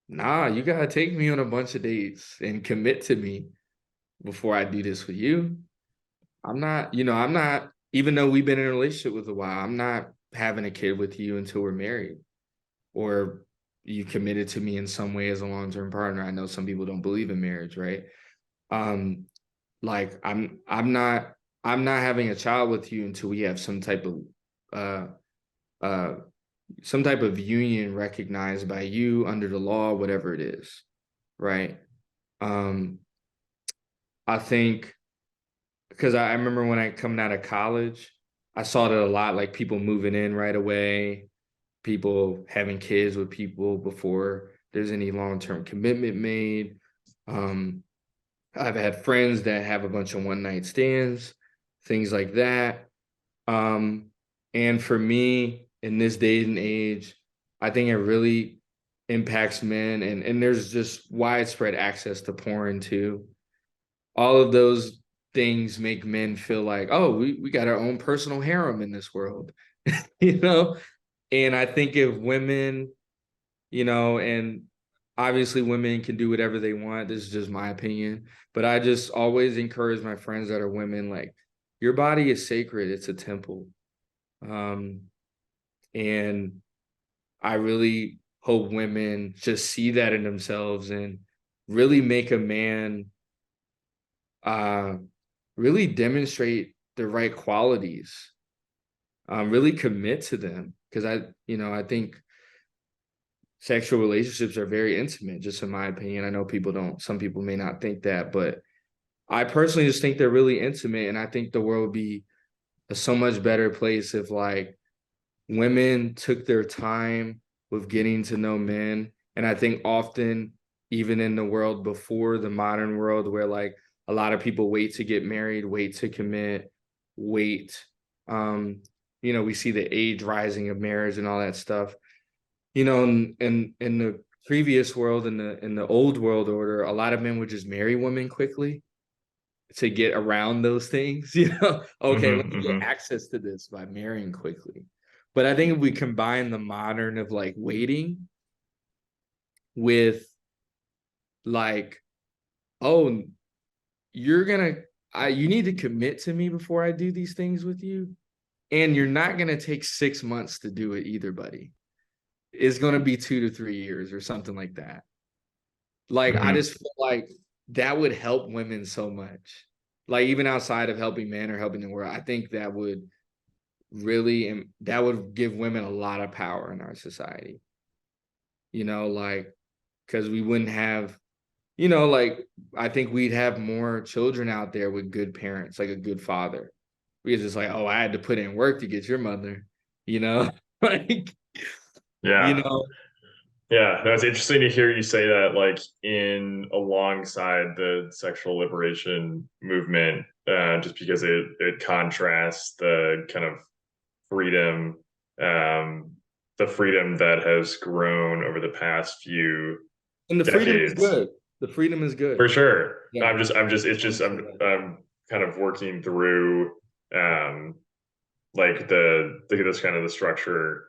nah, you gotta take me on a bunch of dates and commit to me before I do this with you. I'm not, even though we've been in a relationship with a while, I'm not having a kid with you until we're married or you committed to me in some way as a long-term partner. I know some people don't believe in marriage, right? Um, like I'm not having a child with you until we have uh uh some type of union recognized by you under the law, whatever it is, right? Um, I think because I remember when I coming out of college, I saw that a lot, like people moving in right away, people having kids with people before there's any long-term commitment made. Um, I've had friends that have a bunch of one night stands, things like that. Um, and for me, in this day and age, I think it really impacts men, and there's just widespread access to porn too. All of those things make men feel like, oh, we got our own personal harem in this world, you know? And I think if women, and obviously women can do whatever they want. This is just my opinion. But I just always encourage my friends that are women, like, your body is sacred, it's a temple. Um, and I really hope women just see that in themselves and really make a man uh really demonstrate the right qualities, really commit to them. Because I think sexual relationships are very intimate, just in my opinion. I know some people may not think that, but I personally just think they're really intimate. And I think the world would be a so much better place if like women took their time with getting to know men. And I think often, even in the world before the modern world, where like a lot of people wait to get married, wait to commit, wait. Um, we see the age rising of marriage and all that stuff. In the previous world, in the old world order, a lot of men would just marry women quickly to get around those things. Okay, let Hmm. me get Hmm. access to this by marrying quickly. But I think if we combine the modern of like waiting with like, oh, you're gonna you need to commit to me before I do these things with you. And you're not gonna take 6 months to do it either, buddy. It's gonna be 2 to 3 years or something like that. Like, I Hmm. just feel like that would help women so much. Like, even outside of helping men or helping the world, I think that would really, and that would give women a lot of power in our society. Like, because we wouldn't have, like, I think we'd have more children out there with good parents, like a good father. We just like, oh, I had to put in work to get your mother, like, you Yeah. know, Yeah, no, it's interesting to hear you say that, like in alongside the sexual liberation movement, just because it contrasts the kind of freedom, um, the freedom that has grown over the past few and the freedom is decades. good. The freedom is For good. sure. Yeah. It's just, I'm kind of working through, um, like this kind of the structure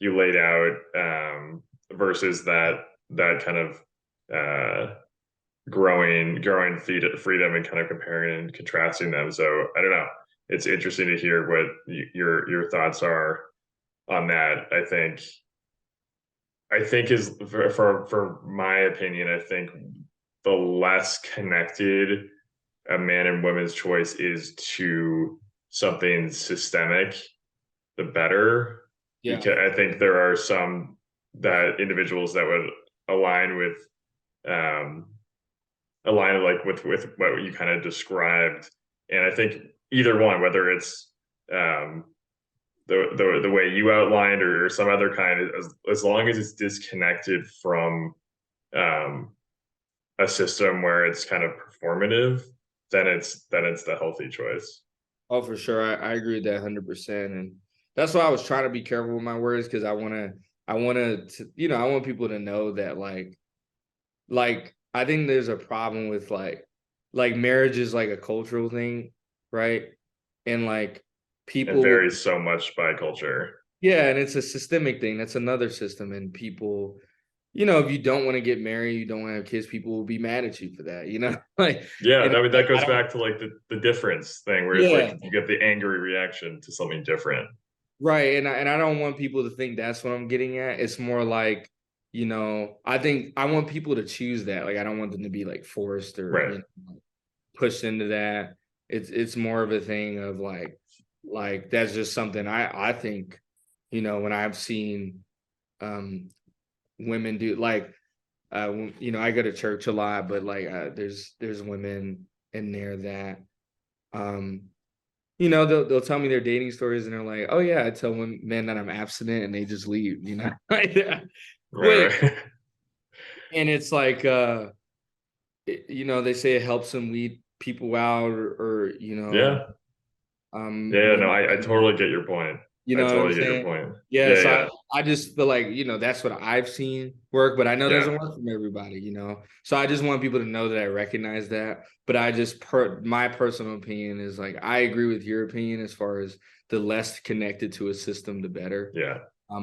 you laid out, versus that kind of uh, growing freedom and kind of comparing and contrasting them. So I don't know. It's interesting to hear what your thoughts are on that. I think is for my opinion. I think the less connected a man and woman's choice is to something systemic, the better. Yeah. Because I think there are some that individuals that would align with um with what you kind of described. And I think either one, whether it's um the way you outlined or some other kind, as long as it's disconnected from um a system where it's kind of performative, then it's the healthy choice. Oh, for sure. I agree with that 100%. And that's why I was trying to be careful with my words because I want people to know that I think there's a problem with like marriage is like a cultural thing, right? And like people, it varies so much by culture. yeah, and it's a systemic thing. That's another system. And people, if you don't want to get married, you don't want to have kids, people will be mad at you for that, like, Yeah, and that I goes don't, back to like the difference thing where it's yeah, like you get the angry reaction to something different. right. And I don't want people to think that's what I'm getting at. It's more like, I think I want people to choose that. Like, I don't want them to be like forced or, Right. pushed into that. It's more of a thing of like that's just something I think, when I've seen women do, like, I go to church a lot, but like there's women in there that they'll tell me their dating stories and they're like, oh yeah, I tell men that I'm abstinent and they just leave, like quick. Right. And it's like they say it helps them weed people out, or Yeah. um Yeah, you no, know I totally get your point. you I know what I'm totally get your saying? point. Yeah, Yeah, so yeah. I just feel like, that's what I've seen work, but I know it Yeah. doesn't work from everybody, So I just want people to know that I recognize that. But I just my personal opinion is like I agree with your opinion as far as the less connected to a system, the better. Yeah.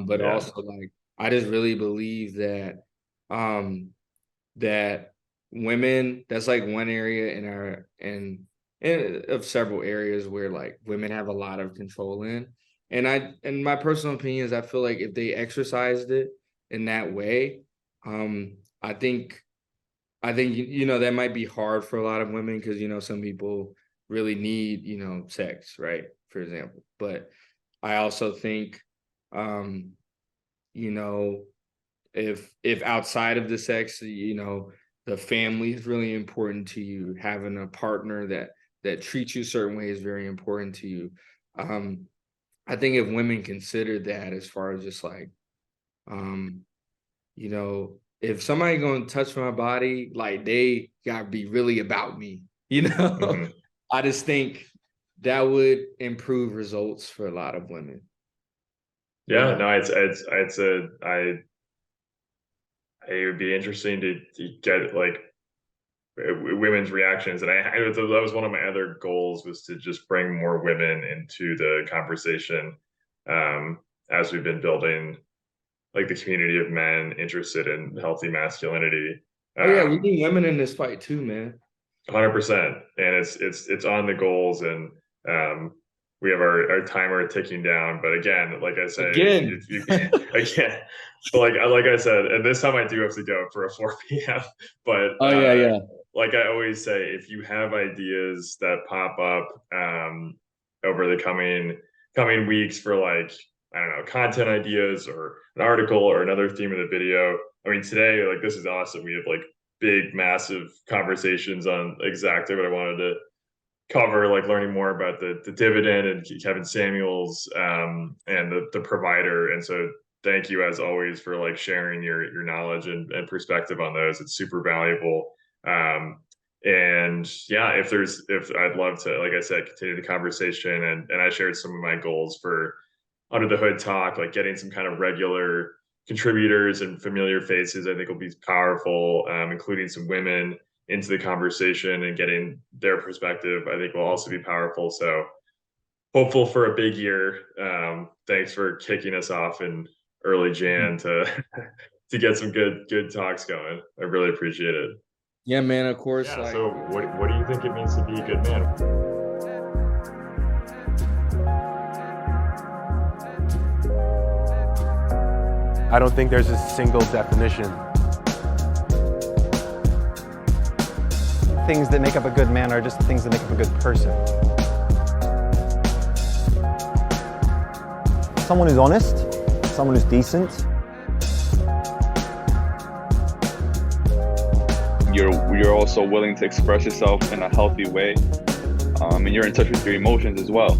But Yeah. also like I just really believe that that women, that's like one area in our and of several areas where like women have a lot of control in. And my personal opinion is I feel like if they exercised it in that way, I think that might be hard for a lot of women because some people really need, sex, right? For example. But I also think you know, if outside of the sex, the family is really important to you, having a partner that treats you a certain way is very important to you. um I think if women consider that, as far as just like um if somebody gonna touch my body, like they gotta be really about me, Hmm. I just think that would improve results for a lot of women, Yeah, no, it would be interesting to get like women's reactions, and that was one of my other goals, was to just bring more women into the conversation, um, as we've been building like the community of men interested in healthy masculinity. Oh yeah, we need women in this fight too, man. 100%, and it's on the goals, and um, we have our timer ticking down. But again, like I say, Again. if you again, but like I said, and this time I do have to go for a 4 p.m. But Oh yeah, yeah. like I always say, if you have ideas that pop up over the coming weeks for, like, I don't know, content ideas or an article or another theme of the video. I mean, today, like, this is awesome. We have like big, massive conversations on exactly what I wanted to cover, like learning more about the dividend and Kevin Samuels, and the provider. And so thank you as always for like sharing your knowledge and perspective on those. It's super valuable. And yeah, if I'd love to, like I said, continue the conversation, and I shared some of my goals for Under the Hood Talk, like getting some kind of regular contributors and familiar faces, I think will be powerful, including some women into the conversation and getting their perspective, I think will also be powerful. So hopeful for a big year. Thanks for kicking us off in early Jan to to get some good talks going. I really appreciate it. Yeah, man, of course. Yeah. Like, So what do you think it means to be a good man? I don't think there's a single definition. Things that make up a good man are just things that make up a good person. Someone who's honest, someone who's decent. You're also willing to express yourself in a healthy way, and you're in touch with your emotions as well.